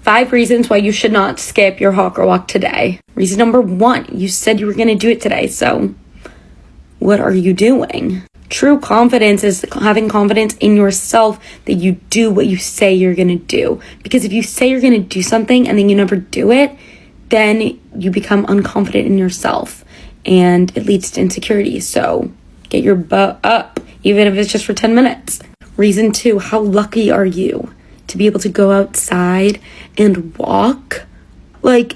5 reasons why you should not skip your hot girl walk today. Reason number 1, you said you were going to do it today, so what are you doing? True confidence is having confidence in yourself that you do what you say you're going to do. Because if you say you're going to do something and then you never do it, then you become unconfident in yourself and it leads to insecurity. So get your butt up, even if it's just for 10 minutes. Reason 2, how lucky are you to be able to go outside and walk like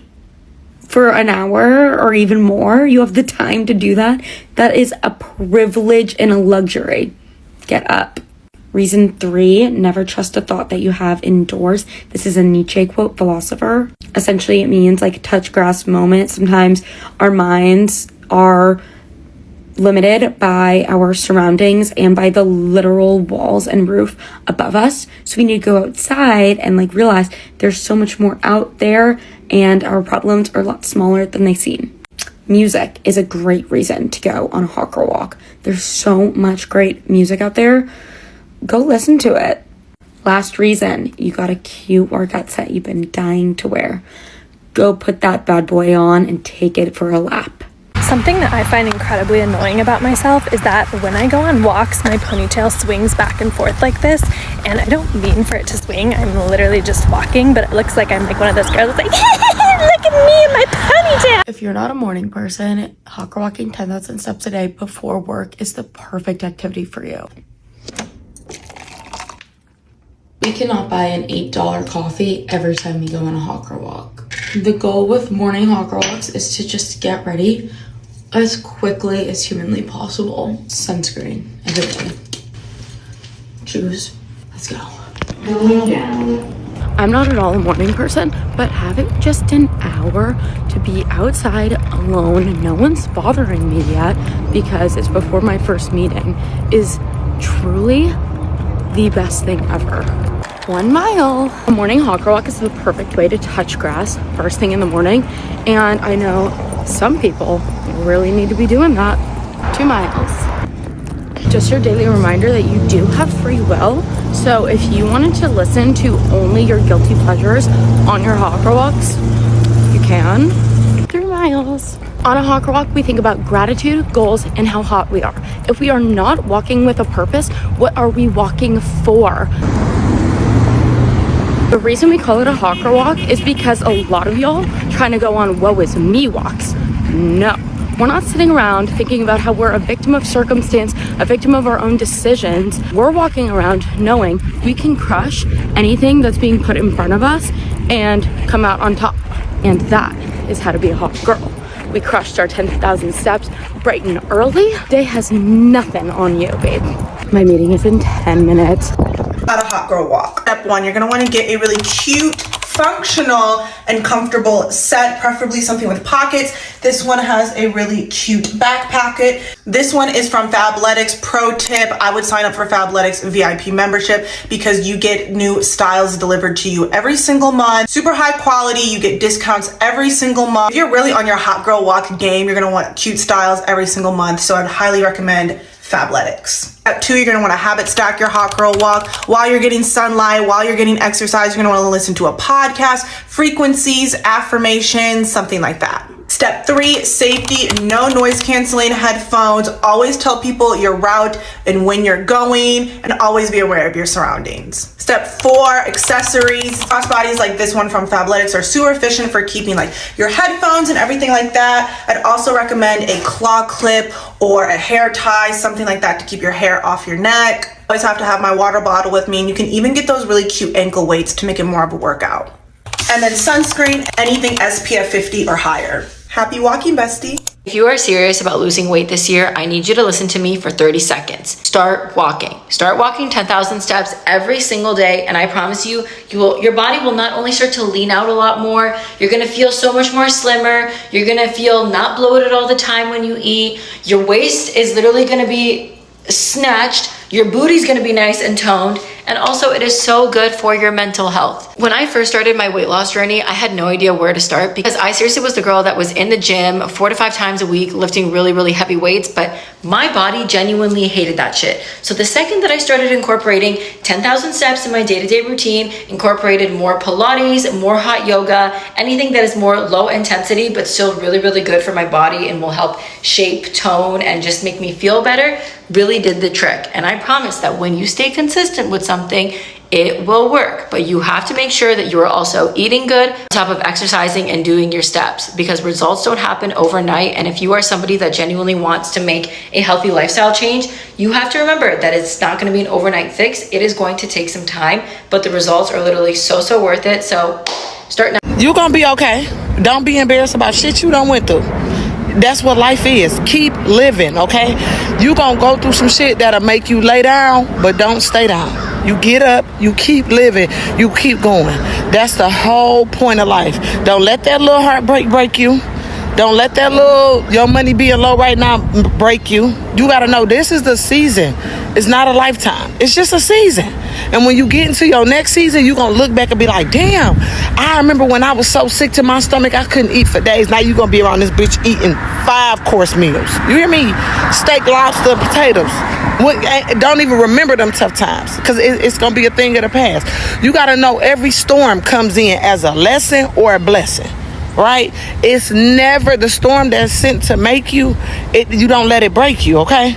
for an hour or even more? You have the time to do that. That is a privilege and a luxury. Get up. Reason 3, never trust a thought that you have indoors. This is a Nietzsche quote, philosopher. Essentially, it means like touch grass moment. Sometimes our minds are limited by our surroundings and by the literal walls and roof above us. So we need to go outside and like realize there's so much more out there and our problems are a lot smaller than they seem. Music is a great reason to go on a hot girl walk. There's so much great music out there. Go listen to it. Last reason, you got a cute workout set you've been dying to wear. Go put that bad boy on and take it for a lap. Something that I find incredibly annoying about myself is that when I go on walks, my ponytail swings back and forth like this, and I don't mean for it to swing. I'm literally just walking, but it looks like I'm like one of those girls that's like, look at me and my ponytail. If you're not a morning person, hot girl walking 10,000 steps a day before work is the perfect activity for you. We cannot buy an $8 coffee every time we go on a hot girl walk. The goal with morning hot girl walks is to just get ready as quickly as humanly possible. Sunscreen every day. Shoes. Let's go. I'm not at all a morning person, but having just an hour to be outside alone, no one's bothering me yet because it's before my first meeting, is truly the best thing ever. 1 mile. A morning hot girl walk is the perfect way to touch grass first thing in the morning, and I know some people really need to be doing that. 2 miles. Just your daily reminder that you do have free will, so if you wanted to listen to only your guilty pleasures on your hot girl walks, you can. 3 miles. On a hot girl walk, we think about gratitude, goals, and how hot we are. If we are not walking with a purpose, what are we walking for? The reason we call it a hot girl walk is because a lot of y'all trying to go on woe is me walks. No, we're not sitting around thinking about how we're a victim of circumstance, a victim of our own decisions. We're walking around knowing we can crush anything that's being put in front of us and come out on top. And that is how to be a hot girl. We crushed our 10,000 steps bright and early. Day has nothing on you, babe. My meeting is in 10 minutes. About a hot girl walk. Step 1, you're going to want to get a really cute, functional, and comfortable set, preferably something with pockets. This one has a really cute back pocket. This one is from Fabletics. Pro tip, I would sign up for Fabletics VIP membership because you get new styles delivered to you every single month. Super high quality, you get discounts every single month. If you're really on your hot girl walk game, you're going to want cute styles every single month, so I'd highly recommend Fabletics. Step 2, you're going to want to habit stack your hot girl walk. While you're getting sunlight, while you're getting exercise, you're going to want to listen to a podcast, frequencies, affirmations, something like that. Step 3, safety, no noise canceling headphones. Always tell people your route and when you're going, and always be aware of your surroundings. Step 4, accessories. Crossbodies like this one from Fabletics are super efficient for keeping like your headphones and everything like that. I'd also recommend a claw clip or a hair tie, something like that to keep your hair off your neck. I always have to have my water bottle with me, and you can even get those really cute ankle weights to make it more of a workout. And then sunscreen, anything SPF 50 or higher. Happy walking, bestie. If you are serious about losing weight this year, I need you to listen to me for 30 seconds. Start walking. Start walking 10,000 steps every single day, and I promise you, your body will not only start to lean out a lot more, you're gonna feel so much more slimmer, you're gonna feel not bloated all the time when you eat, your waist is literally gonna be snatched, your booty's gonna be nice and toned, And also it is so good for your mental health. When I first started my weight loss journey, I had no idea where to start because I seriously was the girl that was in the gym 4 to 5 times a week lifting really, really heavy weights, but my body genuinely hated that shit. So the second that I started incorporating 10,000 steps in my day-to-day routine, incorporated more Pilates, more hot yoga, anything that is more low intensity but still really, really good for my body and will help shape, tone, and just make me feel better, really did the trick. And I promise that when you stay consistent with something, it will work, but you have to make sure that you are also eating good on top of exercising and doing your steps, because results don't happen overnight. And if you are somebody that genuinely wants to make a healthy lifestyle change, you have to remember that it's not going to be an overnight fix. It is going to take some time, but the results are literally so worth it. So start now. You're gonna be okay. Don't be embarrassed about shit you done went through. That's what life is. Keep living, okay? You gonna go through some shit that'll make you lay down, but don't stay down. You get up, you keep living, you keep going. That's the whole point of life. Don't let that little heartbreak break you. Don't let that little, your money being low right now, break you. You gotta know this is the season. It's not a lifetime. It's just a season. And when you get into your next season, you're gonna look back and be like, damn, I remember when I was so sick to my stomach, I couldn't eat for days. Now you're gonna be around this bitch eating 5-course meals. You hear me? Steak, lobster, potatoes. Don't even remember them tough times, because it's gonna be a thing of the past. You gotta know every storm comes in as a lesson or a blessing. Right? It's never the storm that's sent to make you. You don't let it break you, okay?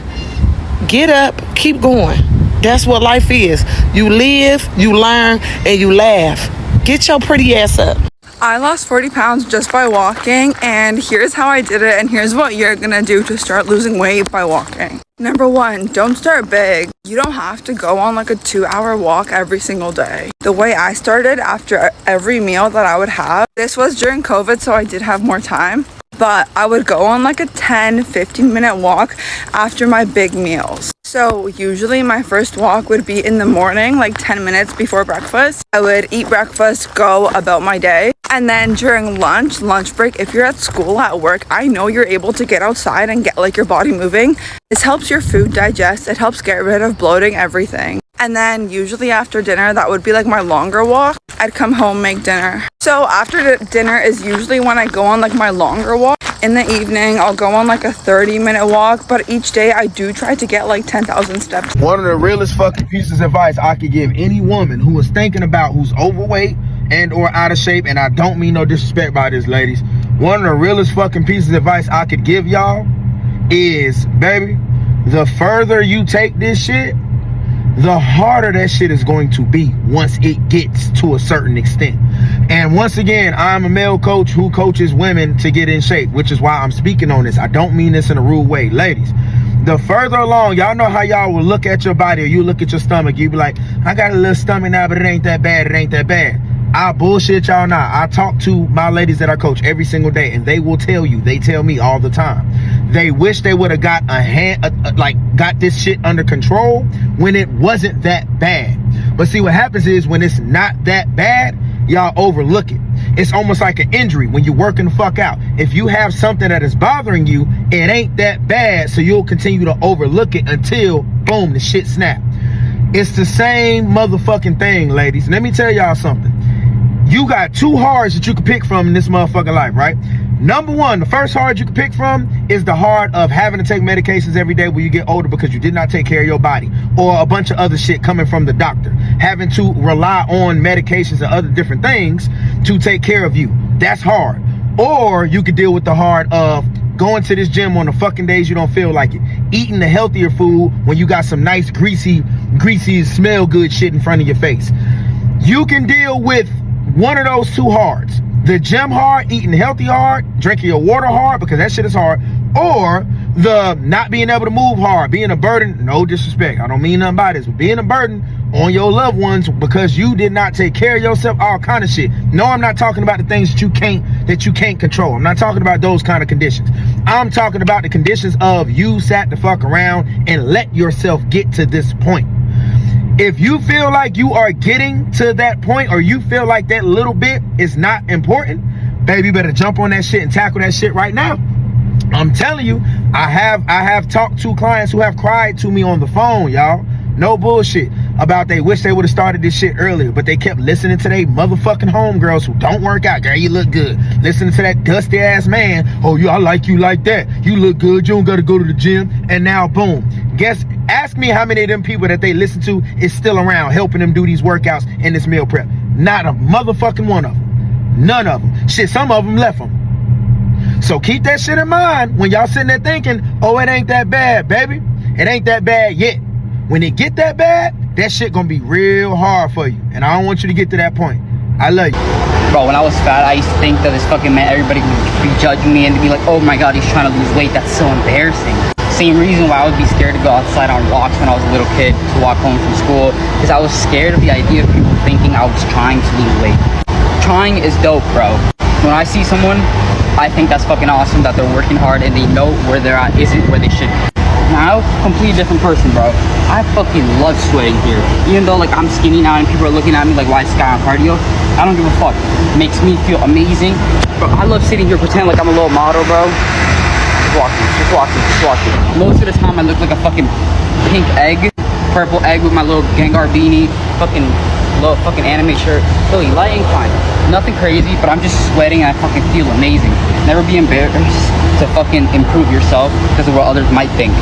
Get up, keep going. That's what life is. You live, you learn, and you laugh. Get your pretty ass up. I lost 40 pounds just by walking, and here's how I did it, and here's what you're gonna do to start losing weight by walking. Number 1, don't start big. You don't have to go on like a 2-hour walk every single day. The way I started, after every meal that I would have, this was during COVID, so I did have more time, but I would go on like a 10-15 minute walk after my big meals. So usually my first walk would be in the morning, like 10 minutes before breakfast. I would eat breakfast, go about my day. And then during lunch break, if you're at school, at work, I know you're able to get outside and get like your body moving. This helps your food digest. It helps get rid of bloating, everything. And then usually after dinner, that would be like my longer walk. I'd come home, make dinner. So after dinner is usually when I go on like my longer walk. In the evening, I'll go on like a 30-minute walk, but each day I do try to get like 10,000 steps. One of the realest fucking pieces of advice I could give any woman who is thinking about who's overweight and or out of shape, and I don't mean no disrespect by this, ladies. One of the realest fucking pieces of advice I could give y'all is, baby, the further you take this shit, the harder that shit is going to be once it gets to a certain extent. And once again, I'm a male coach who coaches women to get in shape, which is why I'm speaking on this. I don't mean this in a rude way. Ladies, the further along, y'all know how y'all will look at your body, or you look at your stomach, you be like, I got a little stomach now, but it ain't that bad, it ain't that bad. I bullshit y'all now. I talk to my ladies that I coach every single day, and they will tell you, they tell me all the time, they wish they would have got got this shit under control when it wasn't that bad. But see, what happens is when it's not that bad, y'all overlook it. It's almost like an injury when you're working the fuck out. If you have something that is bothering you, it ain't that bad, so you'll continue to overlook it until, boom, the shit snap. It's the same motherfucking thing, ladies. Let me tell y'all something. You got 2 hards that you can pick from in this motherfucking life, right? Number 1, the first hard you can pick from is the hard of having to take medications every day when you get older because you did not take care of your body, or a bunch of other shit coming from the doctor, having to rely on medications and other different things to take care of you. That's hard. Or you could deal with the hard of going to this gym on the fucking days you don't feel like it, eating the healthier food when you got some nice greasy smell good shit in front of your face. You can deal with one of those 2 hards. The gym hard, eating healthy hard, drinking your water hard, because that shit is hard, or the not being able to move hard, being a burden. No disrespect, I don't mean nothing by this, but being a burden on your loved ones because you did not take care of yourself, all kind of shit. No, I'm not talking about the things that you can't control. I'm not talking about those kind of conditions. I'm talking about the conditions of you sat the fuck around and let yourself get to this point. If you feel like you are getting to that point, or you feel like that little bit is not important, baby, you better jump on that shit and tackle that shit right now. I'm telling you, I have talked to clients who have cried to me on the phone, y'all. No bullshit. about they wish they would have started this shit earlier, but they kept listening to they motherfucking homegirls who don't work out. Girl, you look good. Listening to that dusty ass man. Oh, I like you like that. You look good. You don't gotta go to the gym. And now, boom. Ask me how many of them people that they listen to is still around helping them do these workouts and this meal prep. Not a motherfucking one of them. None of them. Shit, some of them left them. So keep that shit in mind when y'all sitting there thinking, oh, it ain't that bad, baby. It ain't that bad yet. When it get that bad, that shit gonna be real hard for you. And I don't want you to get to that point. I love you. Bro, when I was fat, I used to think that this fucking man, everybody would be judging me and be like, oh my God, he's trying to lose weight. That's so embarrassing. Same reason why I would be scared to go outside on walks when I was a little kid to walk home from school, because I was scared of the idea of people thinking I was trying to lose weight. Trying is dope, bro. When I see someone, I think that's fucking awesome that they're working hard and they know where they're at isn't where they should be. Now, completely different person, bro. I fucking love sweating here. Even though, like, I'm skinny now and people are looking at me like, why is this guy on cardio? I don't give a fuck. It makes me feel amazing. Bro, I love sitting here pretending like I'm a little model, bro. Just walking. Most of the time, I look like a fucking pink egg, purple egg with my little Gengar beanie, little fucking anime shirt. Really light and fine. Nothing crazy, but I'm just sweating and I fucking feel amazing. Never be embarrassed to fucking improve yourself because of what others might think.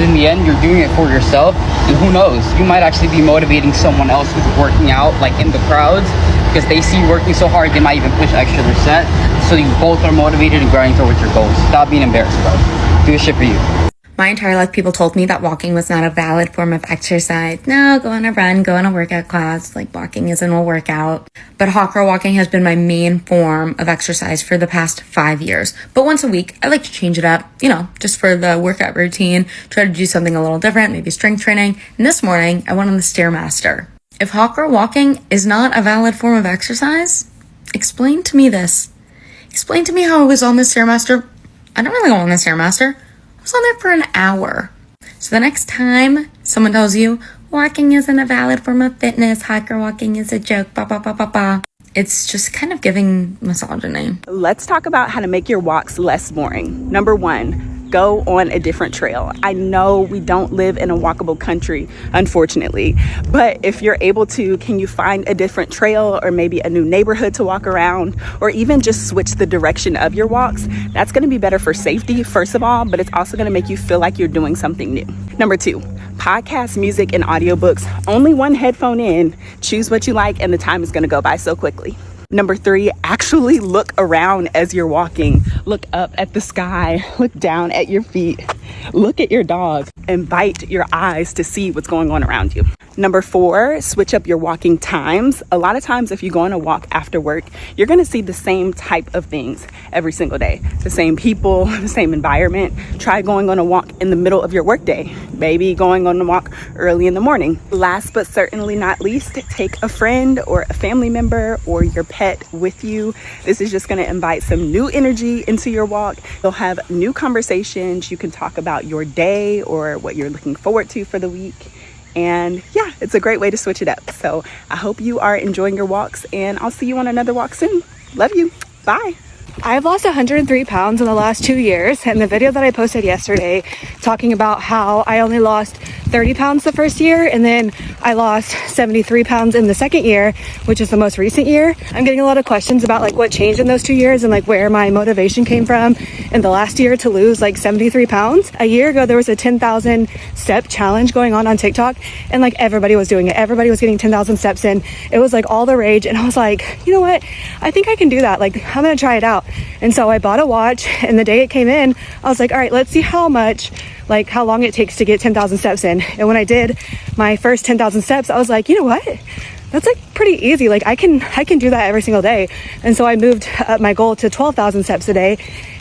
In the end, you're doing it for yourself, and who knows, you might actually be motivating someone else who's working out, like in the crowds, because they see you working so hard, they might even push extra their set, so you both are motivated and grinding towards your goals. Stop being embarrassed, bro. Do this shit for you. My entire life, people told me that walking was not a valid form of exercise. No, go on a run, go on a workout class. Like, walking isn't a workout. But hot girl walking has been my main form of exercise for the past 5 years. But once a week, I like to change it up, just for the workout routine. Try to do something a little different, maybe strength training. And this morning, I went on the Stairmaster. If hot girl walking is not a valid form of exercise, explain to me this. Explain to me how I was on the Stairmaster. I don't really go on the Stairmaster. I was on there for an hour. So the next time someone tells you walking isn't a valid form of fitness, hot girl walking is a joke, it's just kind of giving misogyny. Let's talk about how to make your walks less boring. Number 1, go on a different trail. I know we don't live in a walkable country, unfortunately, but if you're able to, can you find a different trail or maybe a new neighborhood to walk around, or even just switch the direction of your walks? That's going to be better for safety, first of all, but it's also going to make you feel like you're doing something new. Number 2, podcasts, music, and audiobooks. Only one headphone in. Choose what you like, and the time is going to go by so quickly. Number 3, actually look around as you're walking. Look up at the sky, look down at your feet, look at your dog, invite your eyes to see what's going on around you. Number 4, switch up your walking times. A lot of times if you go on a walk after work, you're gonna see the same type of things every single day. The same people, the same environment. Try going on a walk in the middle of your workday. Maybe going on a walk early in the morning. Last but certainly not least, take a friend or a family member or your pet with you. This is just gonna invite some new energy into your walk. You'll have new conversations. You can talk about your day or what you're looking forward to for the week. And yeah, it's a great way to switch it up. So I hope you are enjoying your walks, and I'll see you on another walk soon. Love you. Bye. I've lost 103 pounds in the last 2 years, and the video that I posted yesterday talking about how I only lost 30 pounds the first year, and then I lost 73 pounds in the second year, which is the most recent year. I'm getting a lot of questions about like what changed in those 2 years and like where my motivation came from in the last year to lose like 73 pounds. A year ago, there was a 10,000 step challenge going on TikTok, and like everybody was doing it. Everybody was getting 10,000 steps in. It was like all the rage, and I was like, you know what? I think I can do that. Like, I'm gonna try it out. And so I bought a watch, and the day it came in, I was like, all right, let's see how long it takes to get 10,000 steps in. And when I did my first 10,000 steps, I was like, you know what? That's like pretty easy. Like I can do that every single day. And so I moved up my goal to 12,000 steps a day.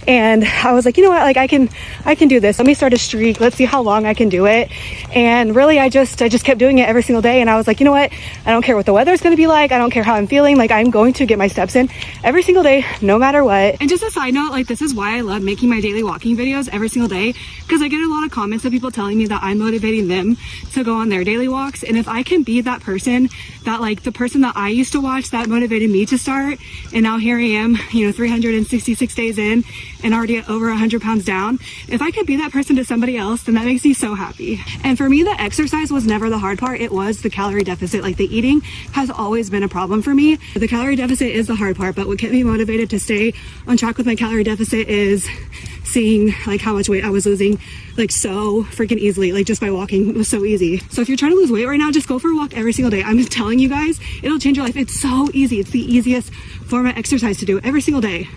And I was like, you know what? Like I can do this. Let me start a streak. Let's see how long I can do it. And really, I just kept doing it every single day. And I was like, you know what? I don't care what the weather's going to be like. I don't care how I'm feeling. Like I'm going to get my steps in every single day, no matter what. And just a side note, like this is why I love making my daily walking videos every single day, because I get a lot of comments of people telling me that I'm motivating them to go on their daily walks. And if I can be that person that that like the person that I used to watch that motivated me to start, and now here I am, 366 days in and already at over 100 pounds down. If I could be that person to somebody else, then that makes me so happy. And for me, the exercise was never the hard part. It was the calorie deficit. Like the eating has always been a problem for me. The calorie deficit is the hard part, but what kept me motivated to stay on track with my calorie deficit is seeing like how much weight I was losing like so freaking easily, like just by walking. It was so easy. So if you're trying to lose weight right now, just go for a walk every single day. I'm just telling you guys, it'll change your life. It's so easy. It's the easiest form of exercise to do every single day.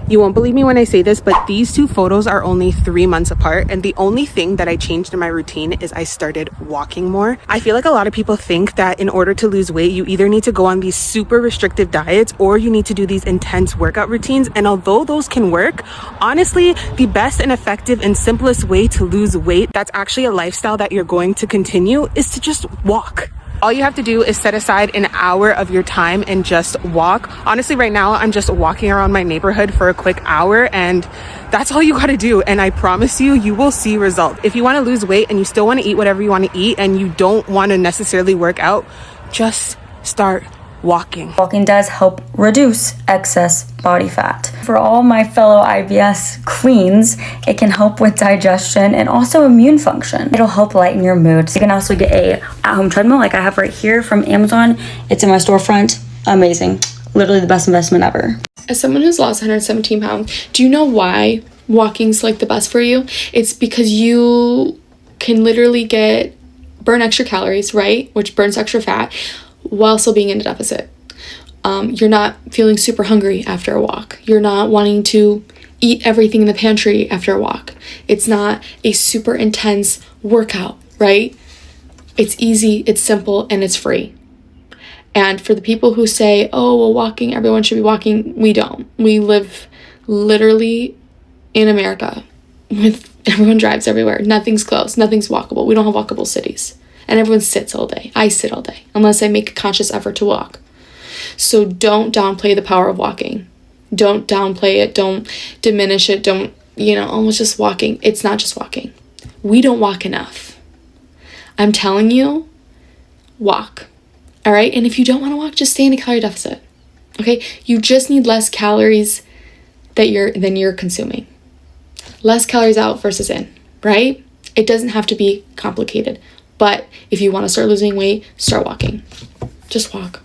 You won't believe me when I say this, but these two photos are only 3 months apart, and the only thing that I changed in my routine is I started walking more. I feel like a lot of people think that in order to lose weight, you either need to go on these super restrictive diets or you need to do these intense workout routines. And although those can work, honestly, the best and effective and simplest way to lose weight that's actually a lifestyle that you're going to continue is to just walk. All you have to do is set aside an hour of your time and just walk. Honestly, right now, I'm just walking around my neighborhood for a quick hour, and that's all you gotta do. And I promise you, you will see results. If you wanna lose weight and you still wanna eat whatever you wanna eat and you don't wanna necessarily work out, just start walking. Walking does help reduce excess body fat. For all my fellow IBS queens, it can help with digestion and also immune function. It'll help lighten your mood. So you can also get a at-home treadmill like I have right here from Amazon. It's in my storefront. Amazing. Literally the best investment ever. As someone who's lost 117 pounds, do you know why walking's like the best for you? It's because you can literally burn extra calories, right? Which burns extra fat, while still being in a deficit. You're not feeling super hungry after a walk. You're not wanting to eat everything in the pantry after a walk. It's not a super intense workout, right? It's easy, it's simple, and it's free. And for the people who say, oh, well, walking, everyone should be walking, we don't. We live literally in America with everyone drives everywhere. Nothing's close, nothing's walkable. We don't have walkable cities. And everyone sits all day. I sit all day, unless I make a conscious effort to walk. So don't downplay the power of walking. Don't downplay it. Don't diminish it. Don't, it's just walking. It's not just walking. We don't walk enough. I'm telling you, walk. All right? And if you don't want to walk, just stay in a calorie deficit. Okay? You just need less calories than you're consuming. Less calories out versus in, right? It doesn't have to be complicated. But if you want to start losing weight, start walking. Just walk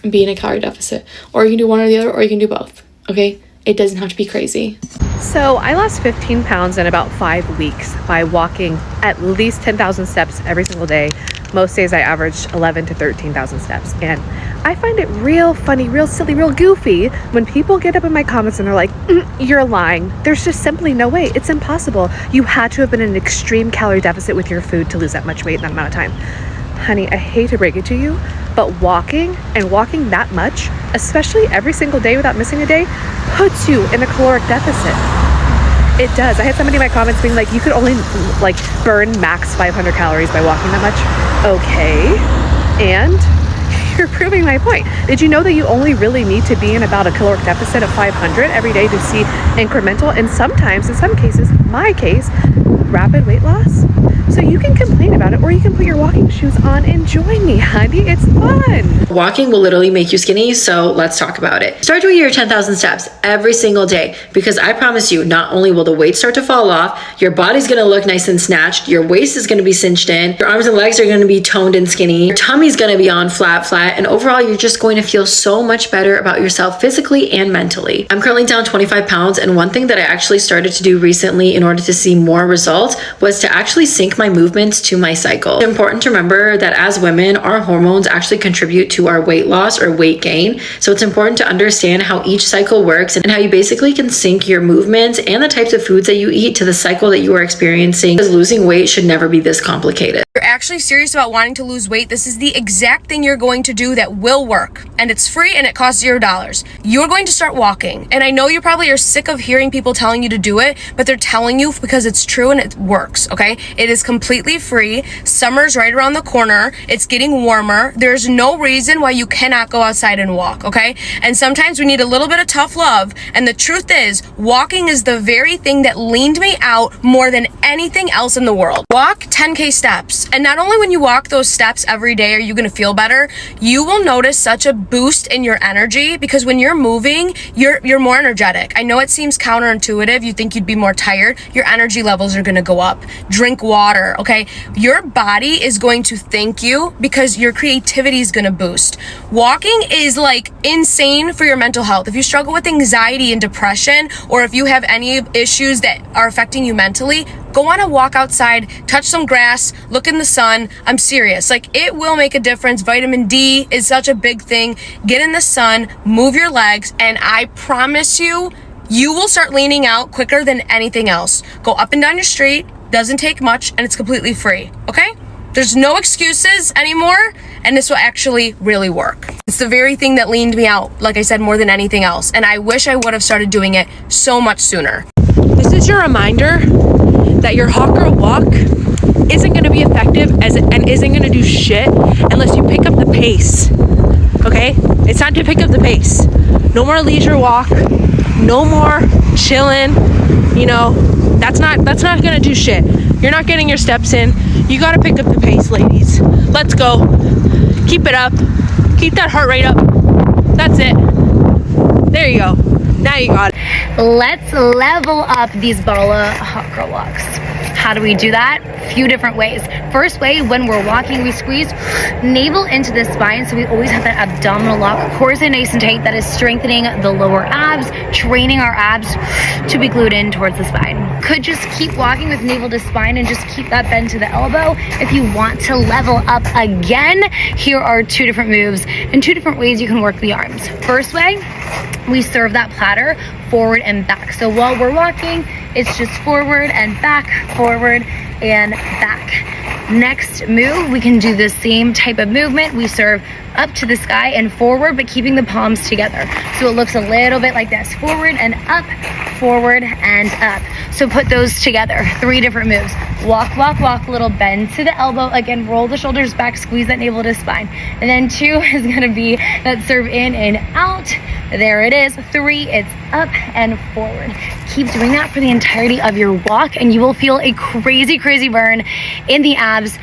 and be in a calorie deficit. Or you can do one or the other, or you can do both. Okay? It doesn't have to be crazy. So I lost 15 pounds in about 5 weeks by walking at least 10,000 steps every single day. Most days I averaged 11 to 13,000 steps. And I find it real funny, real silly, real goofy when people get up in my comments and they're like, you're lying. There's just simply no way. It's impossible. You had to have been in an extreme calorie deficit with your food to lose that much weight in that amount of time. Honey, I hate to break it to you, but walking that much, especially every single day without missing a day, puts you in a caloric deficit. It does. I had somebody in my comments being like, you could only burn max 500 calories by walking that much. Okay. And you're proving my point. Did you know that you only really need to be in about a caloric deficit of 500 every day to see incremental, and sometimes, in some cases, my case, rapid weight loss? So you can complain about it, or you can put your walking shoes on and join me, honey. It's fun. Walking will literally make you skinny, so let's talk about it. Start doing your 10,000 steps every single day, because I promise you, not only will the weight start to fall off, your body's gonna look nice and snatched, your waist is gonna be cinched in, your arms and legs are gonna be toned and skinny, your tummy's gonna be on flat, and overall, you're just going to feel so much better about yourself physically and mentally. I'm currently down 25 pounds, and one thing that I actually started to do recently in order to see more results was to actually sync my movements to my cycle. It's important to remember that as women, our hormones actually contribute to our weight loss or weight gain. So it's important to understand how each cycle works and how you basically can sync your movements and the types of foods that you eat to the cycle that you are experiencing, because losing weight should never be this complicated. If you're actually serious about wanting to lose weight, this is the exact thing you're going to do that will work. And it's free and it costs $0. You're going to start walking. And I know you probably are sick of hearing people telling you to do it, but they're telling you because it's true and it works, okay? It is completely free. Summer's right around the corner. It's getting warmer. There's no reason why you cannot go outside and walk, okay? And sometimes we need a little bit of tough love. And the truth is, walking is the very thing that leaned me out more than anything else in the world. Walk 10K steps. And not only when you walk those steps every day are you going to feel better, you will notice such a boost in your energy, because when you're moving, you're more energetic. I know it seems counterintuitive. You think you'd be more tired. Your energy levels are going to go up. Drink water, okay? Your body is going to thank you because your creativity is going to boost. Walking is like insane for your mental health. If you struggle with anxiety and depression, or if you have any issues that are affecting you mentally, go on a walk outside, touch some grass, look in the sun. I'm serious. Like, it will make a difference. Vitamin D is such a big thing. Get in the sun, move your legs, and I promise you, you will start leaning out quicker than anything else. Go up and down your street. Doesn't take much, and it's completely free, okay? There's no excuses anymore, and this will actually really work. It's the very thing that leaned me out, like I said, more than anything else, and I wish I would have started doing it so much sooner. This is your reminder that your hawk girl walk isn't going to be effective and isn't going to do shit unless you pick up the pace. Okay? It's time to pick up the pace. No more leisure walk. No more chilling. You know, that's not going to do shit. You're not getting your steps in. You got to pick up the pace, ladies. Let's go. Keep it up. Keep that heart rate up. That's it. There you go. Now you got it. Let's level up these Bala hot girl walks. How do we do that? Few different ways. First way, when we're walking, we squeeze navel into the spine, so we always have that abdominal lock. Core in nice and tight. That is strengthening the lower abs, training our abs to be glued in towards the spine. Could just keep walking with navel to spine and just keep that bend to the elbow. If you want to level up again, here are two different moves and two different ways you can work the arms. First way, we serve that platter forward and back. So while we're walking, it's just forward and back, forward and back. Next move, we can do the same type of movement. We serve up to the sky and forward, but keeping the palms together. So it looks a little bit like this: forward and up, forward and up. So put those together, 3 different moves. Walk, walk, walk, little bend to the elbow. Again, roll the shoulders back, squeeze that navel to spine. And then 2 is gonna be that serve in and out. There it is. 3, it's up and forward. Keep doing that for the entirety of your walk, and you will feel a crazy, crazy burn in the abs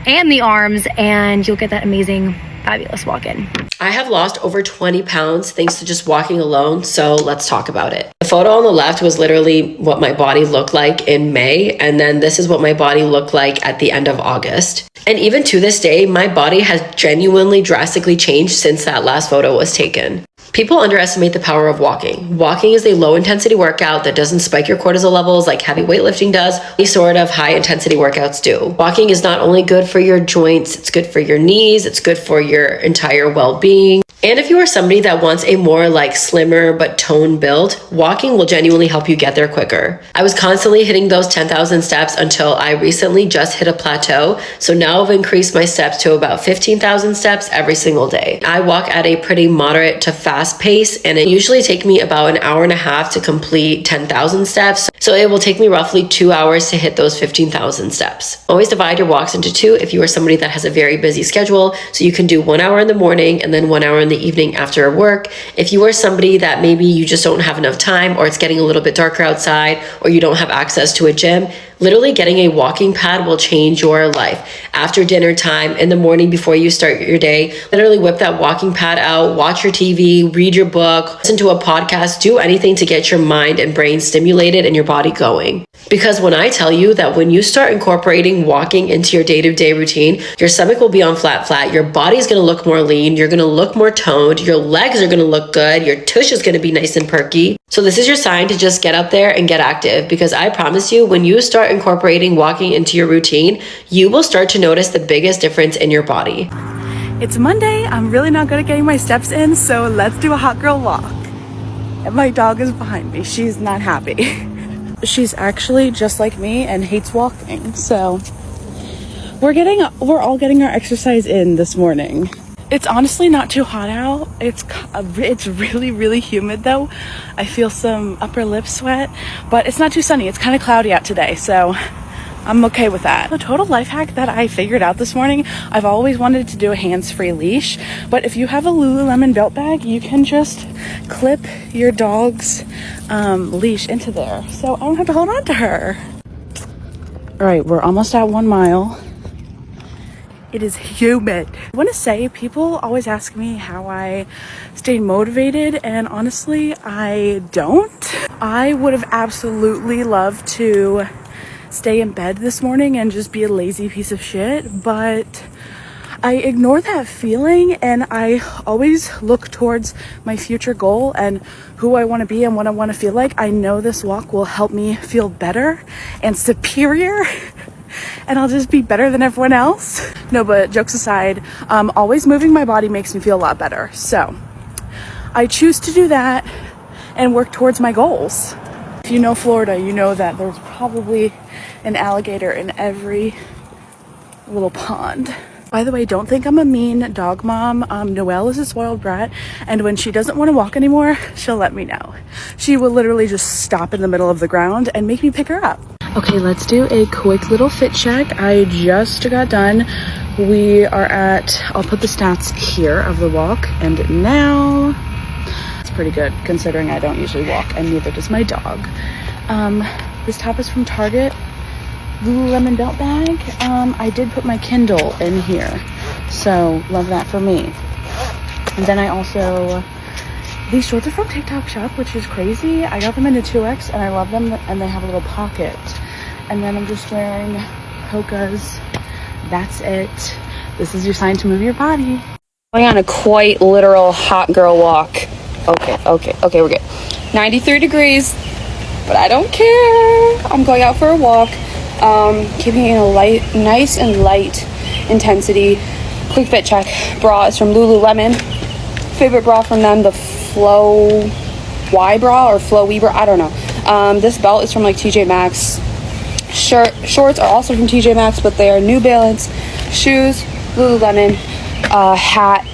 and the arms, and you'll get that amazing, fabulous walk in. I have lost over 20 pounds thanks to just walking alone, so let's talk about it. The photo on the left was literally what my body looked like in May, and then this is what my body looked like at the end of August. And even to this day, my body has genuinely drastically changed since that last photo was taken. People underestimate the power of walking. Walking is a low intensity workout that doesn't spike your cortisol levels like heavy weightlifting does. These sort of high intensity workouts do. Walking is not only good for your joints, it's good for your knees, it's good for your entire well-being. And if you are somebody that wants a more like slimmer but toned build, walking will genuinely help you get there quicker. I was constantly hitting those 10,000 steps until I recently just hit a plateau. So now I've increased my steps to about 15,000 steps every single day. I walk at a pretty moderate to fast pace, and it usually takes me about an hour and a half to complete 10,000 steps. So it will take me roughly 2 hours to hit those 15,000 steps. Always divide your walks into 2 if you are somebody that has a very busy schedule. So you can do 1 hour in the morning and then 1 hour in the evening after work. If you are somebody that maybe you just don't have enough time, or it's getting a little bit darker outside, or you don't have access to a gym, literally getting a walking pad will change your life. After dinner time, in the morning before you start your day, literally whip that walking pad out, watch your TV, read your book, listen to a podcast, do anything to get your mind and brain stimulated and your body going. Because when I tell you that when you start incorporating walking into your day-to-day routine, your stomach will be on flat, your body's gonna look more lean, you're gonna look more toned, your legs are gonna look good, your tush is gonna be nice and perky. So this is your sign to just get up there and get active, because I promise you, when you start incorporating walking into your routine, you will start to notice the biggest difference in your body. It's Monday. I'm really not good at getting my steps in, so let's do a hot girl walk. And my dog is behind me. She's not happy. She's actually just like me and hates walking. So we're all getting our exercise in this morning. It's honestly not too hot out. It's really, really humid though. I feel some upper lip sweat, but it's not too sunny. It's kind of cloudy out today, so I'm okay with that. The total life hack that I figured out this morning, I've always wanted to do a hands-free leash, but if you have a Lululemon belt bag, you can just clip your dog's leash into there, so I don't have to hold on to her. All right, we're almost at 1 mile. It is humid. I want to say, people always ask me how I stay motivated, and honestly, I don't. I would have absolutely loved to stay in bed this morning and just be a lazy piece of shit, but I ignore that feeling and I always look towards my future goal and who I want to be and what I want to feel like. I know this walk will help me feel better and superior and I'll just be better than everyone else. No, but jokes aside, always moving my body makes me feel a lot better. So I choose to do that and work towards my goals. If you know Florida, you know that there's probably an alligator in every little pond. By the way, don't think I'm a mean dog mom. Noelle is a spoiled brat, and when she doesn't want to walk anymore, she'll let me know. She will literally just stop in the middle of the ground and make me pick her up. Okay, let's do a quick little fit check. I just got done. We are at, I'll put the stats here of the walk, and now it's pretty good considering I don't usually walk, and neither does my dog. This top is from Target. Lululemon belt bag. I did put my Kindle in here, so love that for me. And then I also, these shorts are from TikTok Shop, which is crazy. I got them in a 2X and I love them, and they have a little pocket. And then I'm just wearing Hoka's. That's it. This is your sign to move your body. Going on a quite literal hot girl walk. Okay, we're good. 93 degrees, but I don't care. I'm going out for a walk. Keeping it in a nice and light intensity. Quick fit check. Bra is from Lululemon. Favorite bra from them, the Flow Y bra or Flow We bra, I don't know. This belt is from like TJ Maxx. Shorts are also from TJ Maxx, but they are New Balance. Shoes, Lululemon. Hat,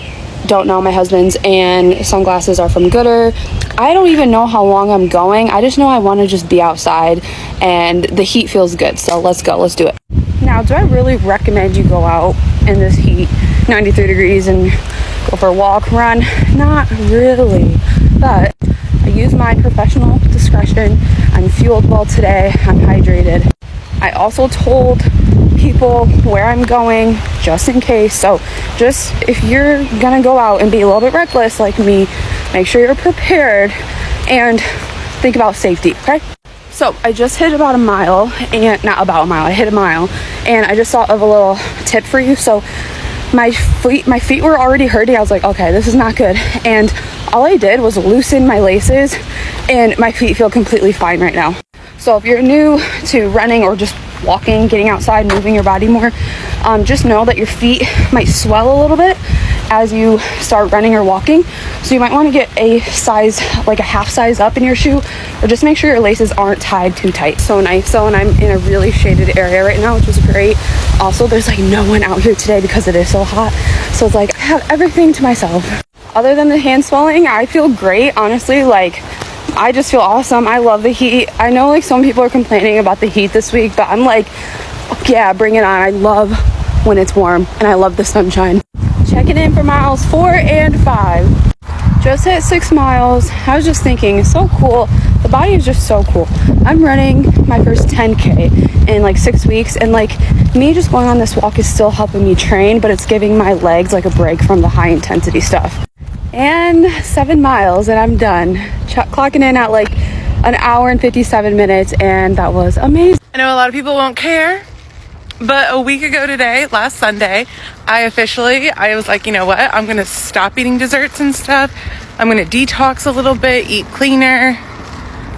don't know, my husband's, and sunglasses are from Gooder. I don't even know how long I'm going. I just know I want to just be outside and the heat feels good. So let's go. Let's do it. Now, do I really recommend you go out in this heat, 93 degrees, and go for a walk, run? Not really. But I use my professional discretion. I'm fueled well today. I'm hydrated. I also told people where I'm going just in case. So just if you're gonna go out and be a little bit reckless like me, make sure you're prepared and think about safety, okay? So I just hit about a mile, and not about a mile, I hit a mile, and I just thought of a little tip for you. So my feet were already hurting. I was like, okay, this is not good. And all I did was loosen my laces and my feet feel completely fine right now. So if you're new to running or just walking, getting outside, moving your body more, just know that your feet might swell a little bit as you start running or walking. So you might want to get a size, like a half size up in your shoe, or just make sure your laces aren't tied too tight. So nice. So, and I'm in a really shaded area right now, which is great. Also, there's like no one out here today because it is so hot. So it's like I have everything to myself. Other than the hand swelling, I feel great. Honestly, like I just feel awesome. I love the heat. I know like some people are complaining about the heat this week, but I'm like, yeah, bring it on. I love when it's warm and I love the sunshine. Checking in for miles 4 and 5. Just hit 6 miles. I was just thinking, it's so cool. The body is just so cool. I'm running my first 10K in like 6 weeks, and like me just going on this walk is still helping me train, but it's giving my legs like a break from the high intensity stuff. And 7 miles and I'm done. Clocking in at like an hour and 57 minutes, and that was amazing. I know a lot of people won't care, but a week ago today, last Sunday, I was like, you know what? I'm going to stop eating desserts and stuff. I'm going to detox a little bit, eat cleaner,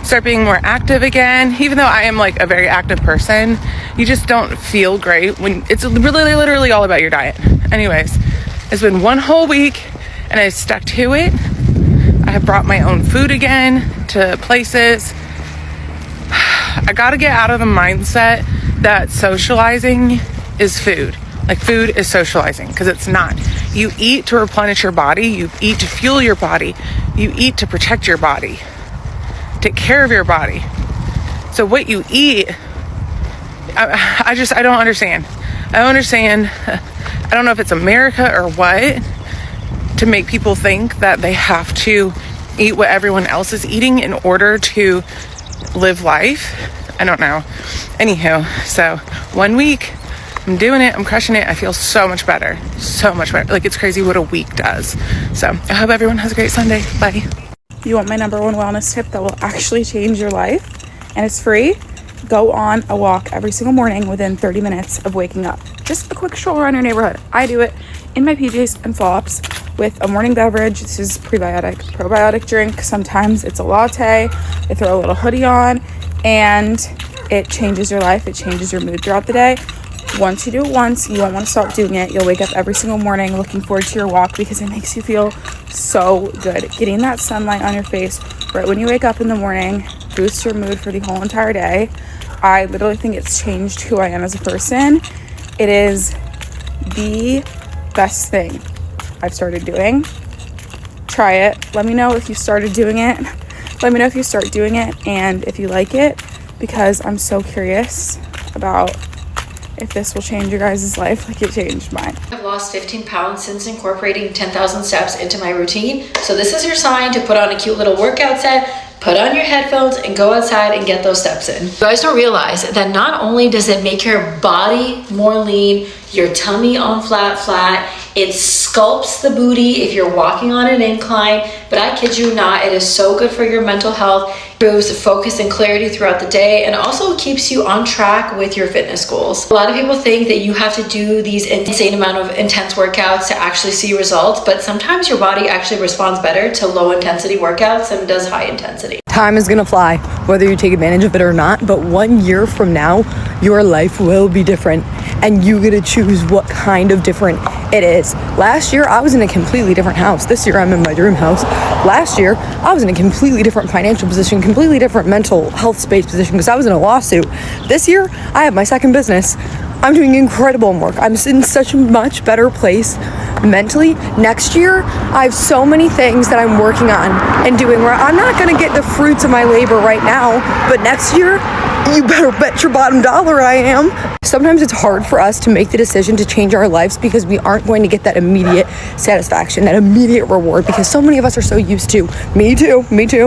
start being more active again. Even though I am like a very active person, you just don't feel great when it's really literally all about your diet. Anyways, it's been one whole week and I stuck to it. I have brought my own food again to places. I got to get out of the mindset that socializing is food. Like food is socializing, because it's not. You eat to replenish your body. You eat to fuel your body. You eat to protect your body. Take care of your body. So what you eat, I don't understand. I don't understand. I don't know if it's America or what, to make people think that they have to eat what everyone else is eating in order to live life. I don't know. Anywho, so 1 week, I'm doing it. I'm crushing it. I feel so much better. So much better. Like, it's crazy what a week does. So I hope everyone has a great Sunday. Bye. You want my number one wellness tip that will actually change your life, and it's free? Go on a walk every single morning within 30 minutes of waking up. Just a quick stroll around your neighborhood. I do it in my PJs and flops with a morning beverage. This is probiotic drink. Sometimes it's a latte. I throw a little hoodie on, and it changes your life. It changes your mood throughout the day. Once you do it once, you won't want to stop doing it. You'll wake up every single morning looking forward to your walk because it makes you feel so good. Getting that sunlight on your face right when you wake up in the morning boosts your mood for the whole entire day. I literally think it's changed who I am as a person. It is the best thing I've started doing. Try it. Let me know if you started doing it. Let me know if you start doing it and if you like it, because I'm so curious about if this will change your guys' life like it changed mine. I've lost 15 pounds since incorporating 10,000 steps into my routine. So this is your sign to put on a cute little workout set, put on your headphones, and go outside and get those steps in. You guys don't realize that not only does it make your body more lean, your tummy on flat, it sculpts the booty if you're walking on an incline, but I kid you not, it is so good for your mental health, improves focus and clarity throughout the day, and also keeps you on track with your fitness goals. A lot of people think that you have to do these insane amount of intense workouts to actually see results, but sometimes your body actually responds better to low intensity workouts than it does high intensity. Time is gonna fly, whether you take advantage of it or not, but 1 year from now, your life will be different, and you get to choose what kind of different it is. Last year, I was in a completely different house. This year, I'm in my dream house. Last year, I was in a completely different financial position, completely different mental health space position because I was in a lawsuit. This year, I have my second business. I'm doing incredible work. I'm in such a much better place mentally. Next year, I have so many things that I'm working on and doing where I'm not gonna get the fruits of my labor right now, but next year, you better bet your bottom dollar I am. Sometimes it's hard for us to make the decision to change our lives because we aren't going to get that immediate satisfaction, that immediate reward, because so many of us are so used to, me too,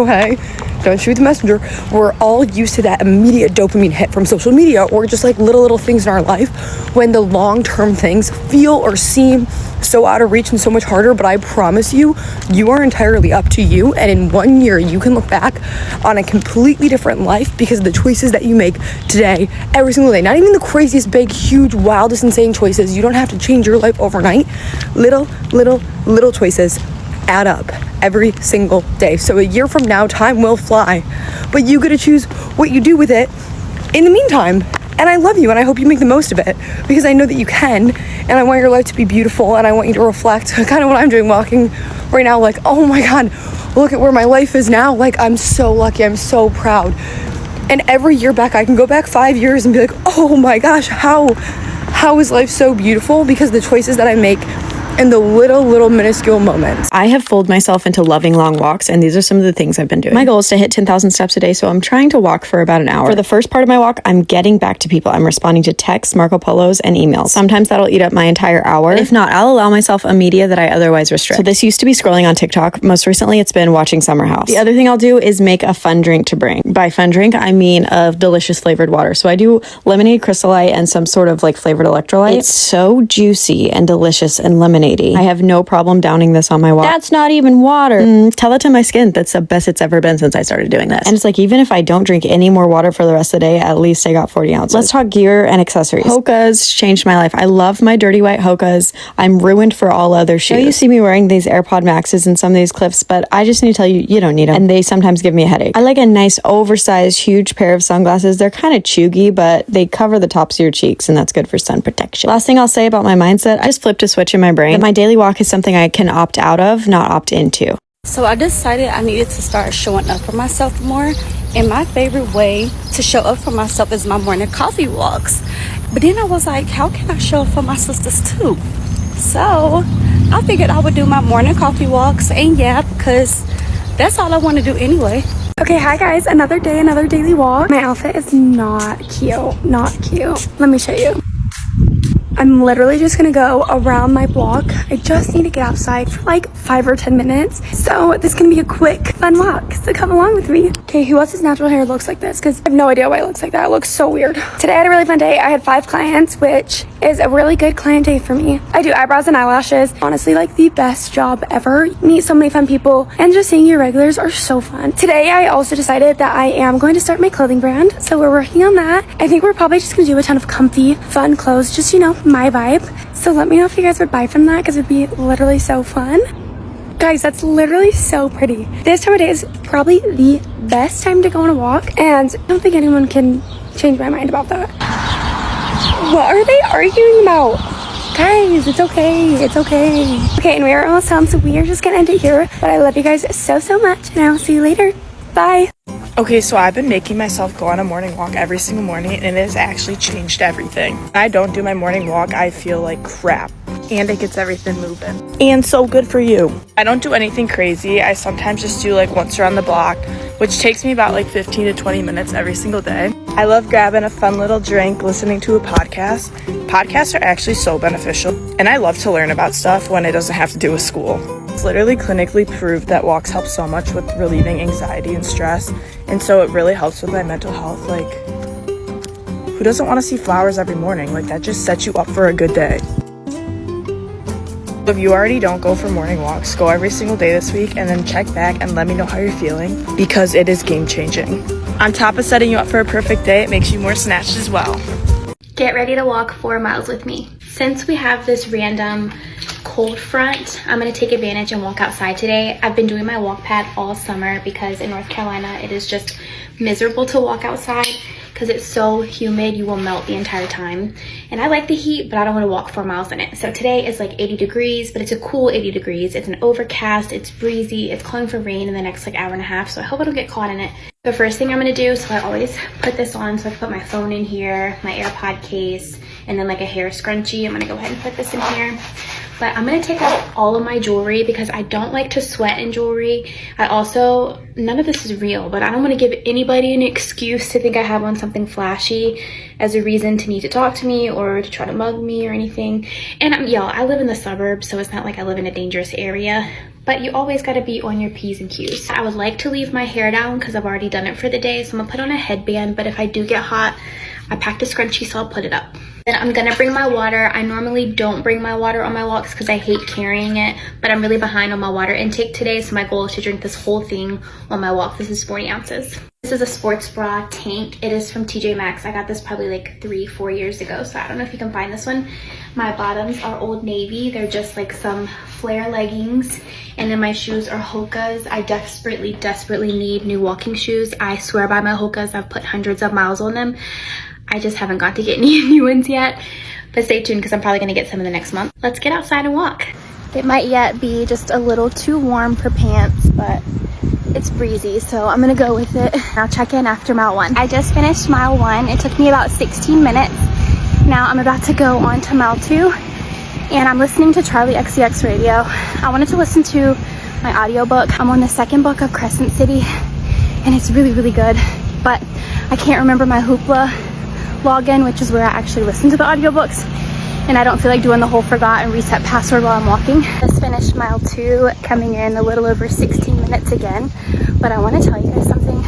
hey, don't shoot the messenger. We're all used to that immediate dopamine hit from social media or just like little things in our life when the long-term things feel or seem so out of reach and so much harder. But I promise you, you are entirely up to you. And in 1 year, you can look back on a completely different life because of the choices that you make today, every single day. Not even the craziest, big, huge, wildest, insane choices. You don't have to change your life overnight. Little choices add up every single day. So a year from now, time will fly, but you get to choose what you do with it in the meantime. And I love you, and I hope you make the most of it because I know that you can, and I want your life to be beautiful, and I want you to reflect kind of what I'm doing walking right now, like, oh my God, look at where my life is now. Like, I'm so lucky, I'm so proud. And every year back, I can go back 5 years and be like, oh my gosh, how is life so beautiful? Because the choices that I make in the little minuscule moments. I have fooled myself into loving long walks, and these are some of the things I've been doing. My goal is to hit 10,000 steps a day, so I'm trying to walk for about an hour. For the first part of my walk, I'm getting back to people. I'm responding to texts, Marco Polos, and emails. Sometimes that'll eat up my entire hour. If not, I'll allow myself a media that I otherwise restrict. So this used to be scrolling on TikTok. Most recently, it's been watching Summer House. The other thing I'll do is make a fun drink to bring. By fun drink, I mean of delicious flavored water. So I do lemonade, crystallite, and some sort of like flavored electrolyte. It's so juicy and delicious and lemonade-y. I have no problem downing this on my walk. That's not even water. Tell it to my skin. That's the best it's ever been since I started doing this. And it's like, even if I don't drink any more water for the rest of the day, at least I got 40 ounces. Let's talk gear and accessories. Hoka's changed my life. I love my dirty white Hoka's. I'm ruined for all other shoes. So you see me wearing these AirPod Maxes and some of these clips, but I just need to tell you, you don't need them. And they sometimes give me a headache. I like a nice oversized huge pair of sunglasses. They're kind of chuggy, but they cover the tops of your cheeks, and that's good for sun protection. Last thing I'll say about my mindset, I just flipped a switch in my brain. My daily walk is something I can opt out of, not opt into. So I decided I needed to start showing up for myself more, and my favorite way to show up for myself is my morning coffee walks. But then I was like, how can I show up for my sisters too? So I figured I would do my morning coffee walks, and yeah, because that's all I want to do anyway. Okay, hi guys, another day, another daily walk. My outfit is not cute. Let me show you. I'm literally just gonna go around my block. I just need to get outside for like 5 or 10 minutes. So this can be a quick, fun walk. So come along with me. Okay, who else's natural hair looks like this? Because I have no idea why it looks like that. It looks so weird. Today I had a really fun day. I had 5 clients, which is a really good client day for me. I do eyebrows and eyelashes. Honestly, like the best job ever. You meet so many fun people, and just seeing your regulars are so fun. Today I also decided that I am going to start my clothing brand. So we're working on that. I think we're probably just gonna do a ton of comfy, fun clothes. Just, you know, my vibe. So let me know if you guys would buy from that, because it'd be literally so fun. Guys, that's literally so pretty. This time of day is probably the best time to go on a walk, and I don't think anyone can change my mind about that. What are they arguing about? Guys, it's okay. It's okay. Okay, and we are almost home, so we are just gonna end it here. But I love you guys so, so much, and I will see you later. Bye. Okay, so I've been making myself go on a morning walk every single morning, and it has actually changed everything. When I don't do my morning walk, I feel like crap. And it gets everything moving. And so good for you. I don't do anything crazy. I sometimes just do like once around the block, which takes me about like 15 to 20 minutes every single day. I love grabbing a fun little drink, listening to a podcast. Podcasts are actually so beneficial, and I love to learn about stuff when it doesn't have to do with school. It's literally clinically proved that walks help so much with relieving anxiety and stress, and so it really helps with my mental health. Like, who doesn't want to see flowers every morning? Like, that just sets you up for a good day. If you already don't go for morning walks, go every single day this week, and then check back and let me know how you're feeling, because it is game changing. On top of setting you up for a perfect day, it makes you more snatched as well. Get ready to walk 4 miles with me. Since we have this random cold front, I'm gonna take advantage and walk outside today. I've been doing my walk pad all summer because in North Carolina it is just miserable to walk outside because it's so humid, you will melt the entire time. And I like the heat, but I don't want to walk 4 miles in it. So today is like 80 degrees, but it's a cool 80 degrees. It's an overcast, it's breezy, it's calling for rain in the next like hour and a half, so I hope I don't get caught in it. The first thing I'm gonna do, so I always put this on, so I put my phone in here, my AirPod case, and then like a hair scrunchie. I'm gonna go ahead and put this in here. But I'm gonna take off all of my jewelry because I don't like to sweat in jewelry. I also, none of this is real, but I don't wanna give anybody an excuse to think I have on something flashy as a reason to need to talk to me or to try to mug me or anything. And y'all, I live in the suburbs, so it's not like I live in a dangerous area, but you always gotta be on your P's and Q's. I would like to leave my hair down because I've already done it for the day, so I'm gonna put on a headband, but if I do get hot, I packed a scrunchie, so I'll put it up. Then I'm gonna bring my water. I normally don't bring my water on my walks because I hate carrying it, but I'm really behind on my water intake today, so my goal is to drink this whole thing on my walk. This is 40 ounces. This is a sports bra tank. It is from TJ Maxx. I got this probably like 3-4 years ago, so I don't know if you can find this one. My bottoms are Old Navy. They're just like some flare leggings, and then my shoes are Hoka's. I desperately need new walking shoes. I swear by my Hoka's. I've put hundreds of miles on them. I just haven't got to get any new ones yet, but stay tuned because I'm probably gonna get some in the next month. Let's get outside and walk. It might yet be just a little too warm for pants, but it's breezy, so I'm gonna go with it. I'll check in after mile 1. I just finished mile 1. It took me about 16 minutes. Now I'm about to go on to mile 2, and I'm listening to Charlie XCX radio. I wanted to listen to my audiobook. I'm on the 2nd book of Crescent City, and it's really good, but I can't remember my Hoopla login, which is where I actually listen to the audiobooks, and I don't feel like doing the whole forgot and reset password while I'm walking. Just finished mile 2, coming in a little over 16 minutes again, but I want to tell you guys something.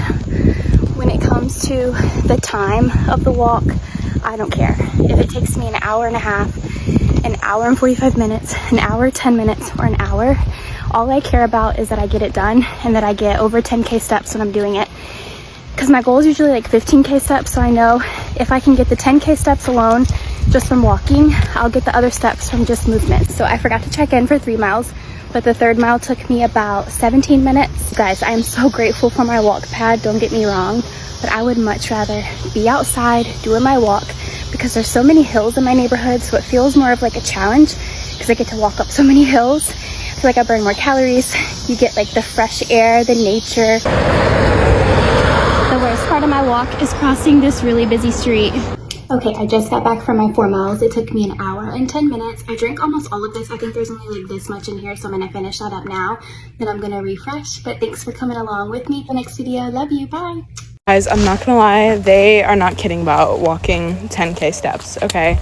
When it comes to the time of the walk, I don't care. If it takes me an hour and a half, an hour and 45 minutes, an hour, 10 minutes, or an hour, all I care about is that I get it done and that I get over 10K steps when I'm doing it. Because my goal is usually like 15K steps, so I know if I can get the 10K steps alone just from walking, I'll get the other steps from just movement. So I forgot to check in for 3 miles, but the 3rd mile took me about 17 minutes. Guys, I am so grateful for my walk pad, don't get me wrong, but I would much rather be outside doing my walk because there's so many hills in my neighborhood, so it feels more of like a challenge because I get to walk up so many hills. I feel like I burn more calories. You get like the fresh air, the nature. The worst part of my walk is crossing this really busy street. Okay, I just got back from my 4 miles. It took me an hour and 10 minutes. I drank almost all of this. I think there's only like this much in here, so I'm gonna finish that up now. Then I'm gonna refresh, but thanks for coming along with me for the next video. Love you, bye. Guys, I'm not gonna lie, they are not kidding about walking 10K steps, okay?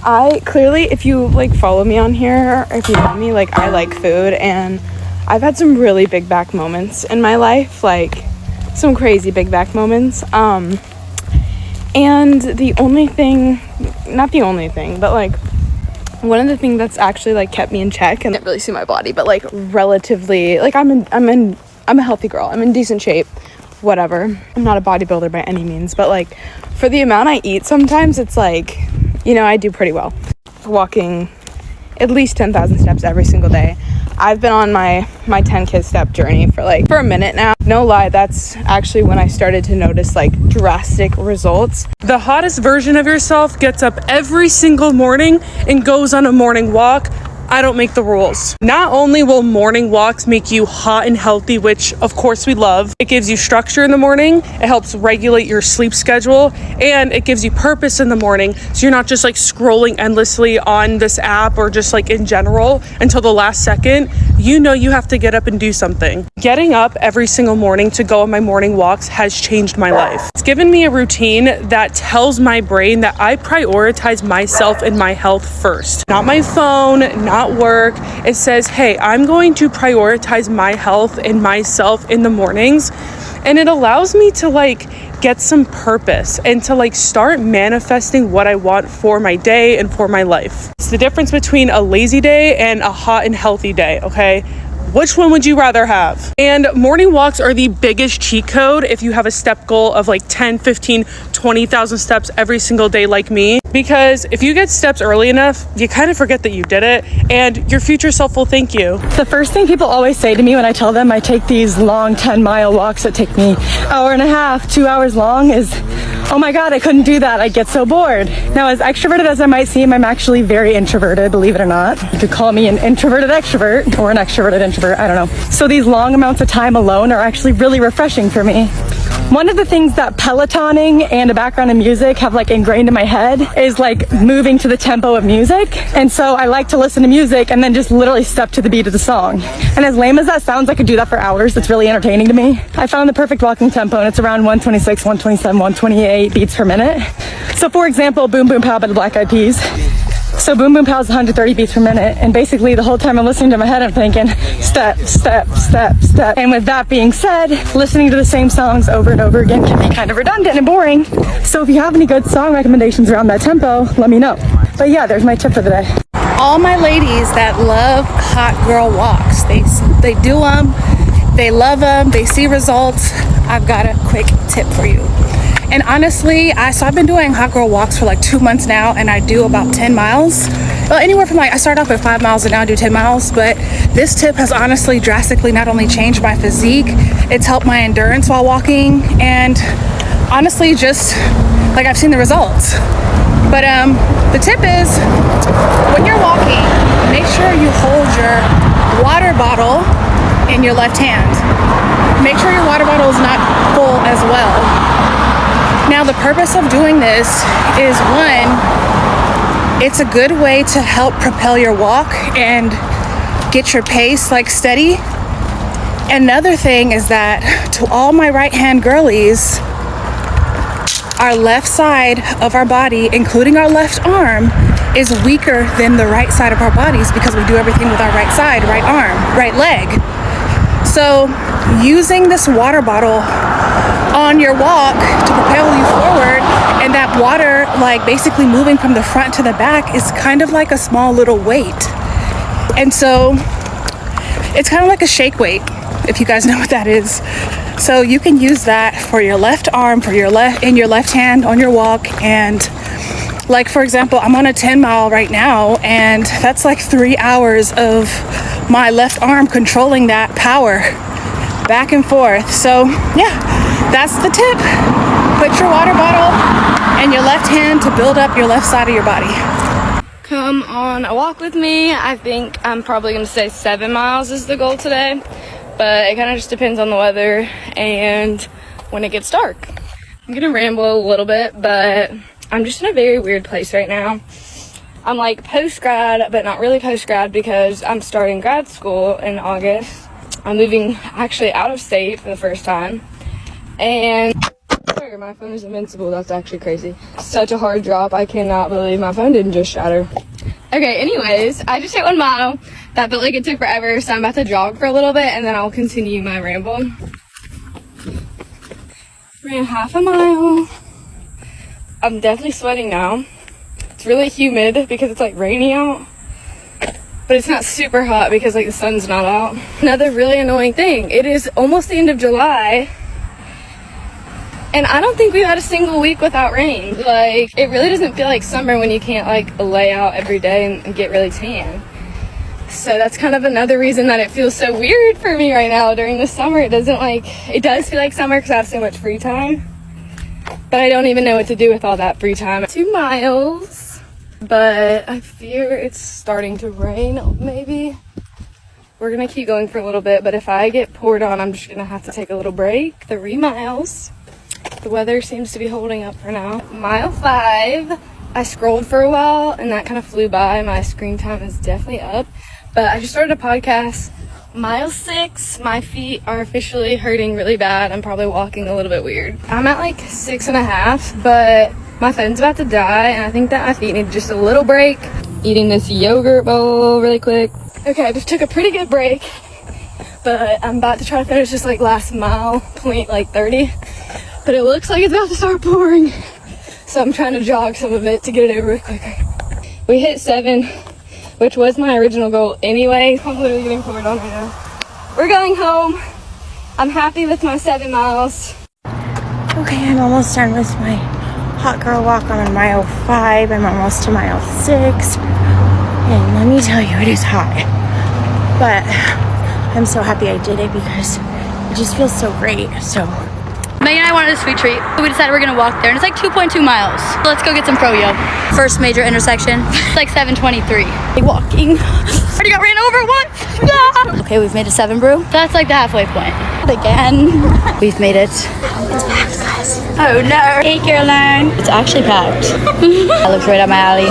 I clearly, if you like follow me on here, or if you know me, like I like food, and I've had some really big back moments in my life, like some crazy big back moments. And the only thing, not the only thing, but like one of the things that's actually like kept me in check, and I can't really see my body, but like relatively, like I'm a healthy girl. I'm in decent shape, whatever. I'm not a bodybuilder by any means, but like for the amount I eat sometimes, it's like, you know, I do pretty well. Walking at least 10,000 steps every single day. I've been on my 10K step journey for a minute now. No lie, that's actually when I started to notice like drastic results. The hottest version of yourself gets up every single morning and goes on a morning walk. I don't make the rules. Not only will morning walks make you hot and healthy, which of course we love, it gives you structure in the morning, it helps regulate your sleep schedule, and it gives you purpose in the morning, so you're not just like scrolling endlessly on this app or just like in general until the last second. You know you have to get up and do something. Getting up every single morning to go on my morning walks has changed my life. It's given me a routine that tells my brain that I prioritize myself and my health first. Not my phone, not work. It says, hey, I'm going to prioritize my health and myself in the mornings. And it allows me to like get some purpose and to like start manifesting what I want for my day and for my life. It's the difference between a lazy day and a hot and healthy day, okay? Which one would you rather have? And morning walks are the biggest cheat code if you have a step goal of like 10, 15, 20,000 steps every single day like me. Because if you get steps early enough, you kind of forget that you did it, and your future self will thank you. The first thing people always say to me when I tell them I take these long 10-mile walks that take me hour and a half, 2 hours long is, oh my God, I couldn't do that. I get so bored. Now, as extroverted as I might seem, I'm actually very introverted, believe it or not. You could call me an introverted extrovert or an extroverted introvert, I don't know. So these long amounts of time alone are actually really refreshing for me. One of the things that Pelotoning and a background in music have like ingrained in my head is like moving to the tempo of music. And so I like to listen to music and then just literally step to the beat of the song. And as lame as that sounds, I could do that for hours. It's really entertaining to me. I found the perfect walking tempo, and it's around 126, 127, 128 beats per minute. So for example, Boom Boom Pow by the Black Eyed Peas. So Boom Boom Pow is 130 beats per minute, and basically the whole time I'm listening to my head, I'm thinking step, step, step, step. And with that being said, listening to the same songs over and over again can be kind of redundant and boring. So if you have any good song recommendations around that tempo, let me know. But yeah, there's my tip for the day. All my ladies that love hot girl walks, they do them, they love them, they see results. I've got a quick tip for you. And honestly, I've been doing hot girl walks for like 2 months now, and I do about 10 miles. Well, anywhere from I started off with 5 miles and now I do 10 miles, but this tip has honestly drastically not only changed my physique, it's helped my endurance while walking, and honestly just like I've seen the results. But the tip is, when you're walking, make sure you hold your water bottle in your left hand. Make sure your water bottle is not full as well. Now, the purpose of doing this is, one, it's a good way to help propel your walk and get your pace like steady. Another thing is that to all my right hand girlies, our left side of our body, including our left arm, is weaker than the right side of our bodies because we do everything with our right side, right arm, right leg. So using this water bottle on your walk to propel you forward, and that water like basically moving from the front to the back is kind of like a small little weight. And so it's kind of like a shake weight, if you guys know what that is. So you can use that for your left arm, for your left hand on your walk. And like, for example, I'm on a 10 mile right now, and that's like 3 hours of my left arm controlling that power back and forth. So yeah, that's the tip. Put your water bottle in your left hand to build up your left side of your body. Come on a walk with me. I think I'm probably going to say 7 miles is the goal today, but it kind of just depends on the weather and when it gets dark. I'm going to ramble a little bit, but I'm just in a very weird place right now. I'm like post-grad, but not really post-grad because I'm starting grad school in August. I'm moving actually out of state for the first time, and Swear, my phone is invincible. That's actually crazy. Such a hard drop. I cannot believe my phone didn't just shatter. Okay, anyways, I just hit 1 mile. That felt like it took forever, so I'm about to jog for a little bit and then I'll continue my ramble. Ran half a mile. I'm definitely sweating now. It's really humid because it's like rainy out. But it's not super hot because like the sun's not out. Another really annoying thing, it is almost the end of July. And I don't think we've had a single week without rain. Like, it really doesn't feel like summer when you can't like lay out every day and get really tan. So that's kind of another reason that it feels so weird for me right now during the summer. It does feel like summer because I have so much free time. But I don't even know what to do with all that free time. 2 miles, but I fear it's starting to rain, maybe. We're gonna keep going for a little bit, but if I get poured on, I'm just gonna have to take a little break. 3 miles. The weather seems to be holding up for now. Mile 5. I scrolled for a while and that kind of flew by. My screen time is definitely up. But I just started a podcast. Mile 6, my feet are officially hurting really bad. I'm probably walking a little bit weird. I'm at like 6.5, but my phone's about to die and I think that my feet need just a little break. Eating this yogurt bowl really quick. Okay, I just took a pretty good break, but I'm about to try to finish this like last mile, point like 30. But it looks like it's about to start pouring. So I'm trying to jog some of it to get it over with quicker. We hit 7, which was my original goal anyway. I'm literally getting poured on right now. We're going home. I'm happy with my 7 miles. Okay, I'm almost done with my hot girl walk. I'm on mile 5. I'm almost to mile 6. And let me tell you, it is hot. But I'm so happy I did it because it just feels so great. So Megan and I wanted a sweet treat, so we decided we're gonna walk there, and it's like 2.2 miles. So let's go get some froyo. First major intersection. It's like 7:23. Walking. Already got ran over once. Ah! Okay, we've made it 7 brew. That's like the halfway point. Again. We've made it. It's packed, guys. Oh no. Hey, Caroline. It's actually packed. That looks right up my alley.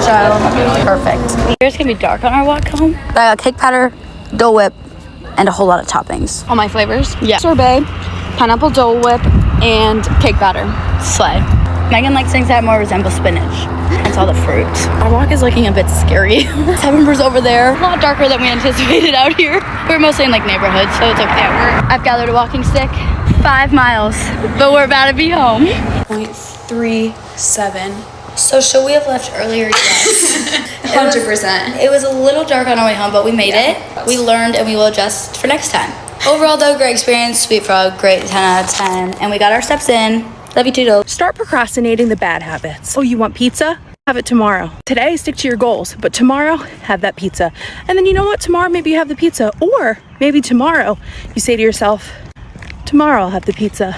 So perfect. It's gonna be dark on our walk home. I got cake batter, Dole Whip, and a whole lot of toppings. All my flavors? Yeah. Sorbet, pineapple Dole Whip, and cake batter. Slay. Megan likes things that more resemble spinach. That's all the fruit. Our walk is looking a bit scary. 7 brews over there. A lot darker than we anticipated out here. We're mostly in like neighborhoods, so it's okay. I've gathered a walking stick. 5 miles, but we're about to be home. 0.37. So should we have left earlier? Yes. 100%. It was a little dark on our way home, but we made it. We learned and we will adjust for next time. Overall though, great experience. Sweet Frog, great, 10 out of 10. And we got our steps in. Love you too, though. Start procrastinating the bad habits. Oh, you want pizza? Have it tomorrow. Today, stick to your goals, but tomorrow, have that pizza. And then you know what? Tomorrow, maybe you have the pizza. Or maybe tomorrow, you say to yourself, tomorrow I'll have the pizza.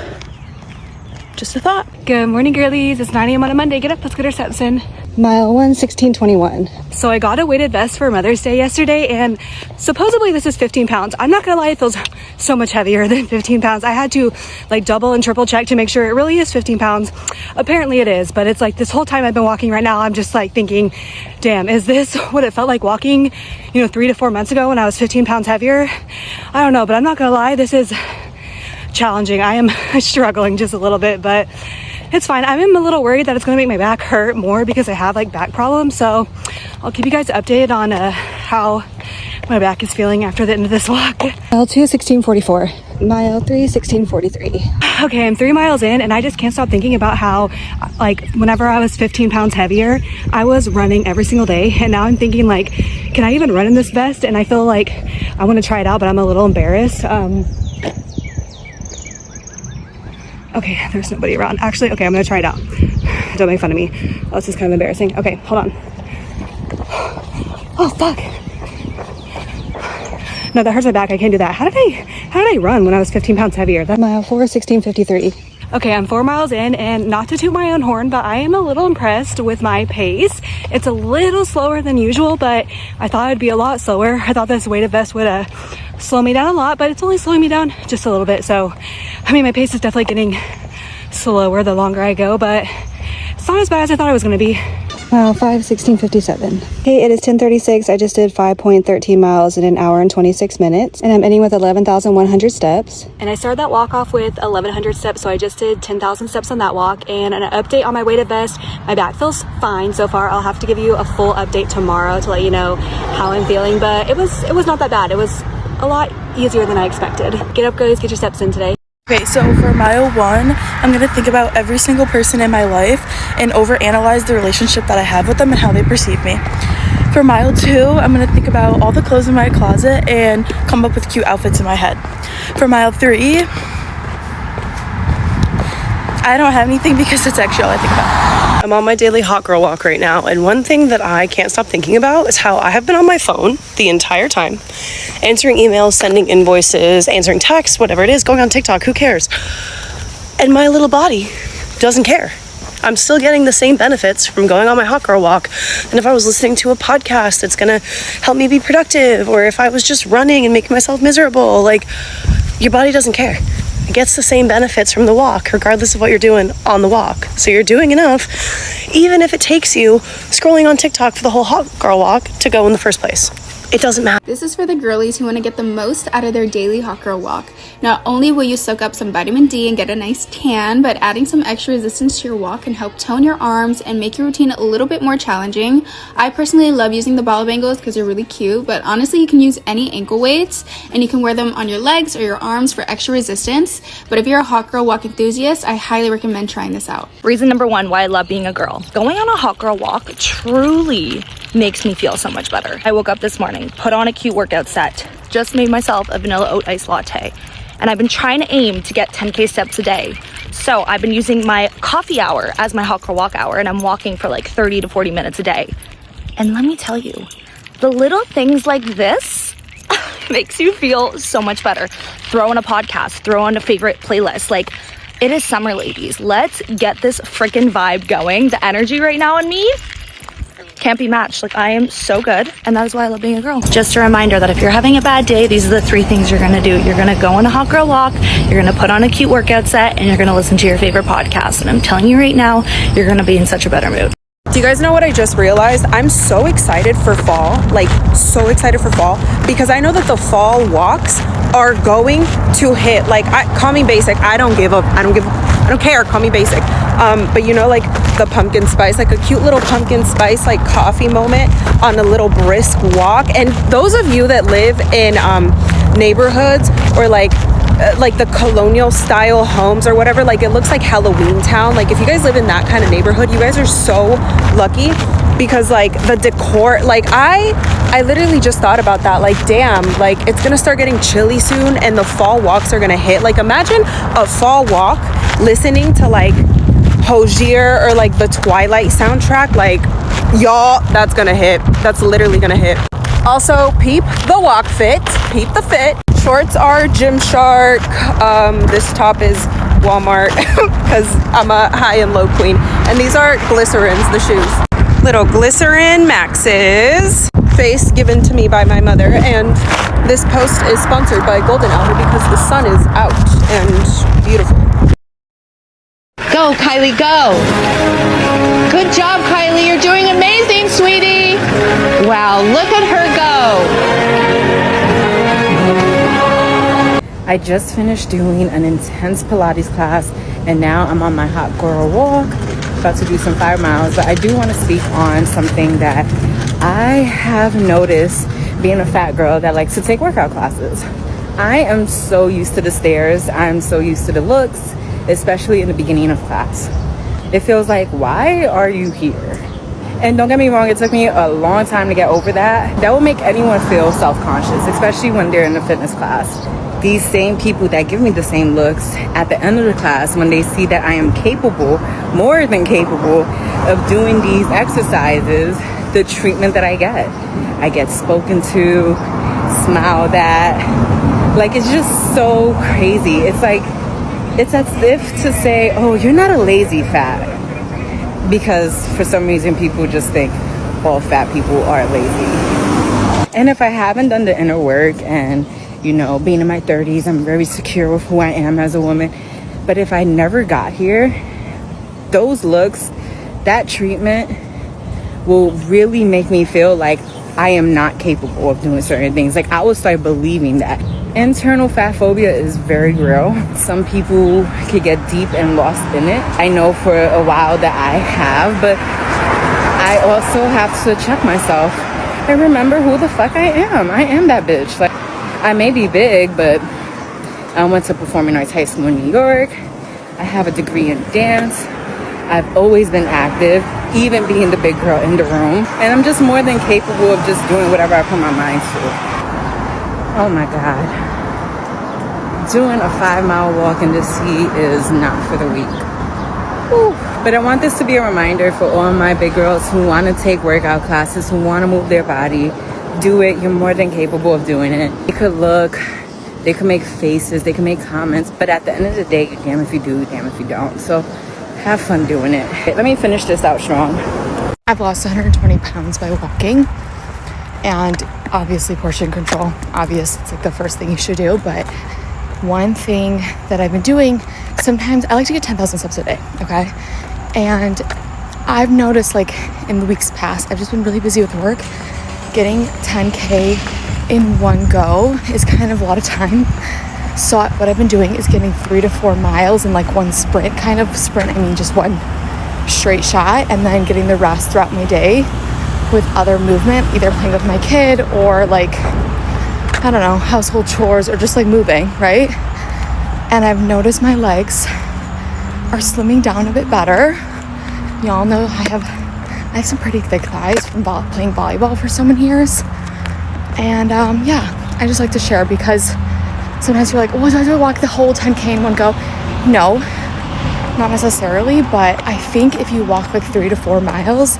Just a thought. Good morning, girlies. It's 9 a.m. on a Monday. Get up, let's get our steps in. Mile 1, 16:21. So I got a weighted vest for Mother's Day yesterday, and supposedly this is 15 pounds. I'm not gonna lie, it feels so much heavier than 15 pounds. I had to like double and triple check to make sure it really is 15 pounds. Apparently it is, but it's like this whole time I've been walking right now, I'm just like thinking, damn, is this what it felt like walking, 3 to 4 months ago when I was 15 pounds heavier? I don't know, but I'm not gonna lie, this is challenging. I am struggling just a little bit, but it's fine. I'm a little worried that it's going to make my back hurt more because I have like back problems. So I'll keep you guys updated on how my back is feeling after the end of this walk. Mile 2, 16:44. Mile 3, 16:43. Okay, I'm 3 miles in and I just can't stop thinking about how like whenever I was 15 pounds heavier, I was running every single day. And now I'm thinking like, can I even run in this vest? And I feel like I want to try it out, but I'm a little embarrassed. Okay, there's nobody around. Actually, okay, I'm gonna try it out. Don't make fun of me. Oh, this is kind of embarrassing. Okay, hold on. Oh, fuck. No, that hurts my back. I can't do that. How did I run when I was 15 pounds heavier? That mile 4, 16:53. Okay, I'm 4 miles in, and not to toot my own horn, but I am a little impressed with my pace. It's a little slower than usual, but I thought it'd be a lot slower. I thought this weighted vest would slow me down a lot, but it's only slowing me down just a little bit. So, I mean, my pace is definitely getting slower the longer I go, but it's not as bad as I thought it was gonna be. Mile 5, 16:57. Okay, it is 10:36. I just did 5.13 miles in an hour and 26 minutes, and I'm ending with 11,100 steps. And I started that walk off with 1,100 steps, so I just did 10,000 steps on that walk. And an update on my weighted vest, my back feels fine so far. I'll have to give you a full update tomorrow to let you know how I'm feeling, but it was not that bad. It was a lot easier than I expected. Get up, guys, get your steps in today. Okay, so for mile 1, I'm going to think about every single person in my life and overanalyze the relationship that I have with them and how they perceive me. For mile 2, I'm going to think about all the clothes in my closet and come up with cute outfits in my head. For mile 3, I don't have anything because it's actually all I think about. I'm on my daily hot girl walk right now, and one thing that I can't stop thinking about is how I have been on my phone the entire time, answering emails, sending invoices, answering texts, whatever it is, going on TikTok, who cares? And my little body doesn't care. I'm still getting the same benefits from going on my hot girl walk than if I was listening to a podcast that's gonna help me be productive, or if I was just running and making myself miserable. Like, your body doesn't care. It gets the same benefits from the walk, regardless of what you're doing on the walk. So you're doing enough, even if it takes you scrolling on TikTok for the whole hot girl walk to go in the first place. It doesn't matter. This is for the girlies who want to get the most out of their daily hot girl walk. Not only will you soak up some vitamin D and get a nice tan, but adding some extra resistance to your walk can help tone your arms and make your routine a little bit more challenging. I personally love using the ball bangles because they're really cute, but honestly you can use any ankle weights and you can wear them on your legs or your arms for extra resistance. But if you're a hot girl walk enthusiast, I highly recommend trying this out. Reason number 1 why I love being a girl. Going on a hot girl walk truly makes me feel so much better. I woke up this morning, put on a cute workout set, just made myself a vanilla oat iced latte, and I've been trying to aim to get 10K steps a day. So I've been using my coffee hour as my hot girl walk hour, and I'm walking for like 30 to 40 minutes a day. And let me tell you, the little things like this makes you feel so much better. Throw on a podcast, throw on a favorite playlist. Like, it is summer, ladies. Let's get this freaking vibe going. The energy right now in me can't be matched. Like, I am so good, and that is why I love being a girl. Just a reminder that if you're having a bad day, these are the 3 things you're gonna do. You're gonna go on a hot girl walk, you're gonna put on a cute workout set, and you're gonna listen to your favorite podcast. And I'm telling you right now, you're gonna be in such a better mood. Do you guys know what I just realized? I'm so excited for fall, like so excited for fall, because I know that the fall walks are going to hit. Like, call me basic. I don't care. Call me basic. But you know, like the pumpkin spice, like a cute little pumpkin spice, like coffee moment on a little brisk walk. And those of you that live in neighborhoods or like the colonial style homes or whatever, like it looks like Halloween town. Like, if you guys live in that kind of neighborhood, you guys are so lucky, because like the decor, like I literally just thought about that. Like, damn, like it's gonna start getting chilly soon and the fall walks are gonna hit. Like, imagine a fall walk listening to like Hozier or like the Twilight soundtrack. Like, y'all, that's gonna hit. That's literally gonna hit. Also, peep the walk fit, peep the fit. Shorts are Gymshark. This top is Walmart because I'm a high and low queen. And these are Glycerins, the shoes. Little Glycerin Maxes. Face given to me by my mother. And this post is sponsored by Golden Hour because the sun is out and beautiful. Go, Kylie, go. Good job, Kylie. You're doing amazing, sweetie. Wow, look at her go. I just finished doing an intense Pilates class, and now I'm on my hot girl walk, about to do some 5 miles. But I do want to speak on something that I have noticed being a fat girl that likes to take workout classes. I am so used to the stairs. I'm so used to the looks, especially in the beginning of class. It feels like, why are you here? And don't get me wrong, it took me a long time to get over that. That will make anyone feel self-conscious, especially when they're in a fitness class. These same people that give me the same looks at the end of the class, when they see that I am capable, more than capable, of doing these exercises, the treatment that I get spoken to, smiled at. Like, it's just so crazy. It's like, it's as if to say, oh, you're not a lazy fat. Because for some reason people just think all fat people are lazy. And if I haven't done the inner work, and you know, being in my 30s, I'm very secure with who I am as a woman. But if I never got here, those looks, that treatment will really make me feel like I am not capable of doing certain things. Like, I will start believing that. Internal fat phobia is very real. Some people could get deep and lost in it. I know for a while that I have, but I also have to check myself and remember who the fuck I am. I am that bitch. Like, I may be big, but I went to Performing Arts High School in New York. I have a degree in dance. I've always been active, even being the big girl in the room. And I'm just more than capable of just doing whatever I put my mind to. Oh my God. Doing a 5-mile walk in this heat is not for the weak. Whew. But I want this to be a reminder for all my big girls who want to take workout classes, who want to move their body. Do it. You're more than capable of doing it. They could look, they could make faces, they can make comments, but at the end of the day, you're damn if you do, damn if you don't. So have fun doing it. Let me finish this out strong. I've lost 120 pounds by walking, and obviously portion control. Obvious, it's like the first thing you should do, but one thing that I've been doing, sometimes I like to get 10,000 steps a day, okay? And I've noticed, like, in the weeks past, I've just been really busy with work. Getting 10K in one go is kind of a lot of time. So what I've been doing is getting 3 to 4 miles in like one sprint, kind of sprint, I mean just one straight shot, and then getting the rest throughout my day with other movement, either playing with my kid or like, I don't know, household chores or just like moving, right? And I've noticed my legs are slimming down a bit better. Y'all know I have some pretty thick thighs from playing volleyball for so many years. And yeah, I just like to share because sometimes you're like, oh, do I have to walk the whole 10K in one go? No, not necessarily, but I think if you walk like 3 to 4 miles,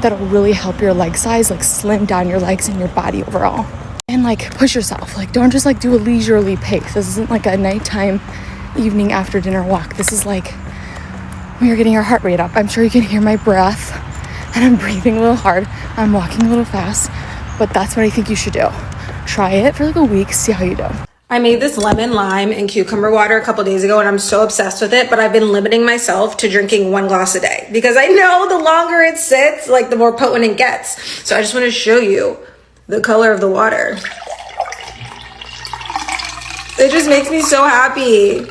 that'll really help your leg size, like slim down your legs and your body overall. And like push yourself, like don't just like do a leisurely pace. This isn't like a nighttime, evening after dinner walk. This is like when you're getting your heart rate up. I'm sure you can hear my breath and I'm breathing a little hard. I'm walking a little fast, but that's what I think you should do. Try it for like a week, see how you do. I made this lemon, lime, and cucumber water a couple days ago and I'm so obsessed with it, but I've been limiting myself to drinking 1 glass a day because I know the longer it sits, like the more potent it gets. So I just want to show you the color of the water. It just makes me so happy.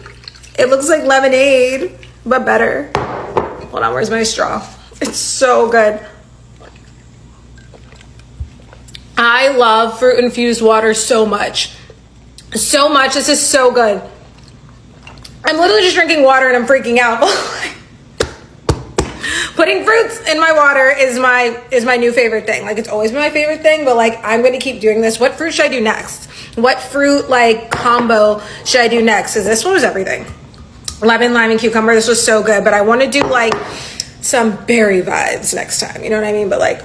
It looks like lemonade, but better. Hold on, where's my straw? It's so good. I love fruit infused water so much. So much. This is so good. I'm literally just drinking water and I'm freaking out. Putting fruits in my water is my new favorite thing. Like, it's always been my favorite thing, but like I'm gonna keep doing this. What fruit should I do next? What fruit like combo should I do next? Because this one was everything. Lemon, lime, and cucumber. This was so good, but I want to do like some berry vibes next time. You know what I mean? But like,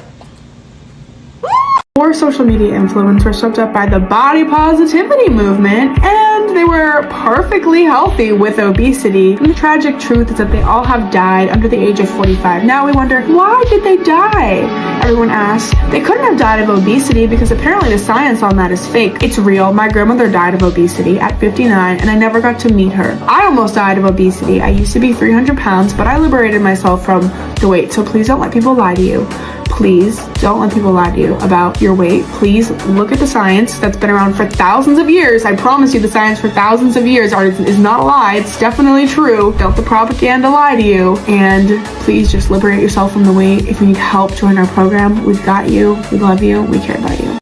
4 social media influencers swept up by the body positivity movement, and they were perfectly healthy with obesity. And the tragic truth is that they all have died under the age of 45. Now we wonder, why did they die? Everyone asks. They couldn't have died of obesity because apparently the science on that is fake. It's real. My grandmother died of obesity at 59 and I never got to meet her. I almost died of obesity. I used to be 300 pounds, but I liberated myself from the weight. So please don't let people lie to you. Please don't let people lie to you about your weight. Please look at the science that's been around for thousands of years. I promise you the science for thousands of years is not a lie. It's definitely true. Don't the propaganda lie to you. And please just liberate yourself from the weight. If you need help, join our program. We've got you. We love you. We care about you.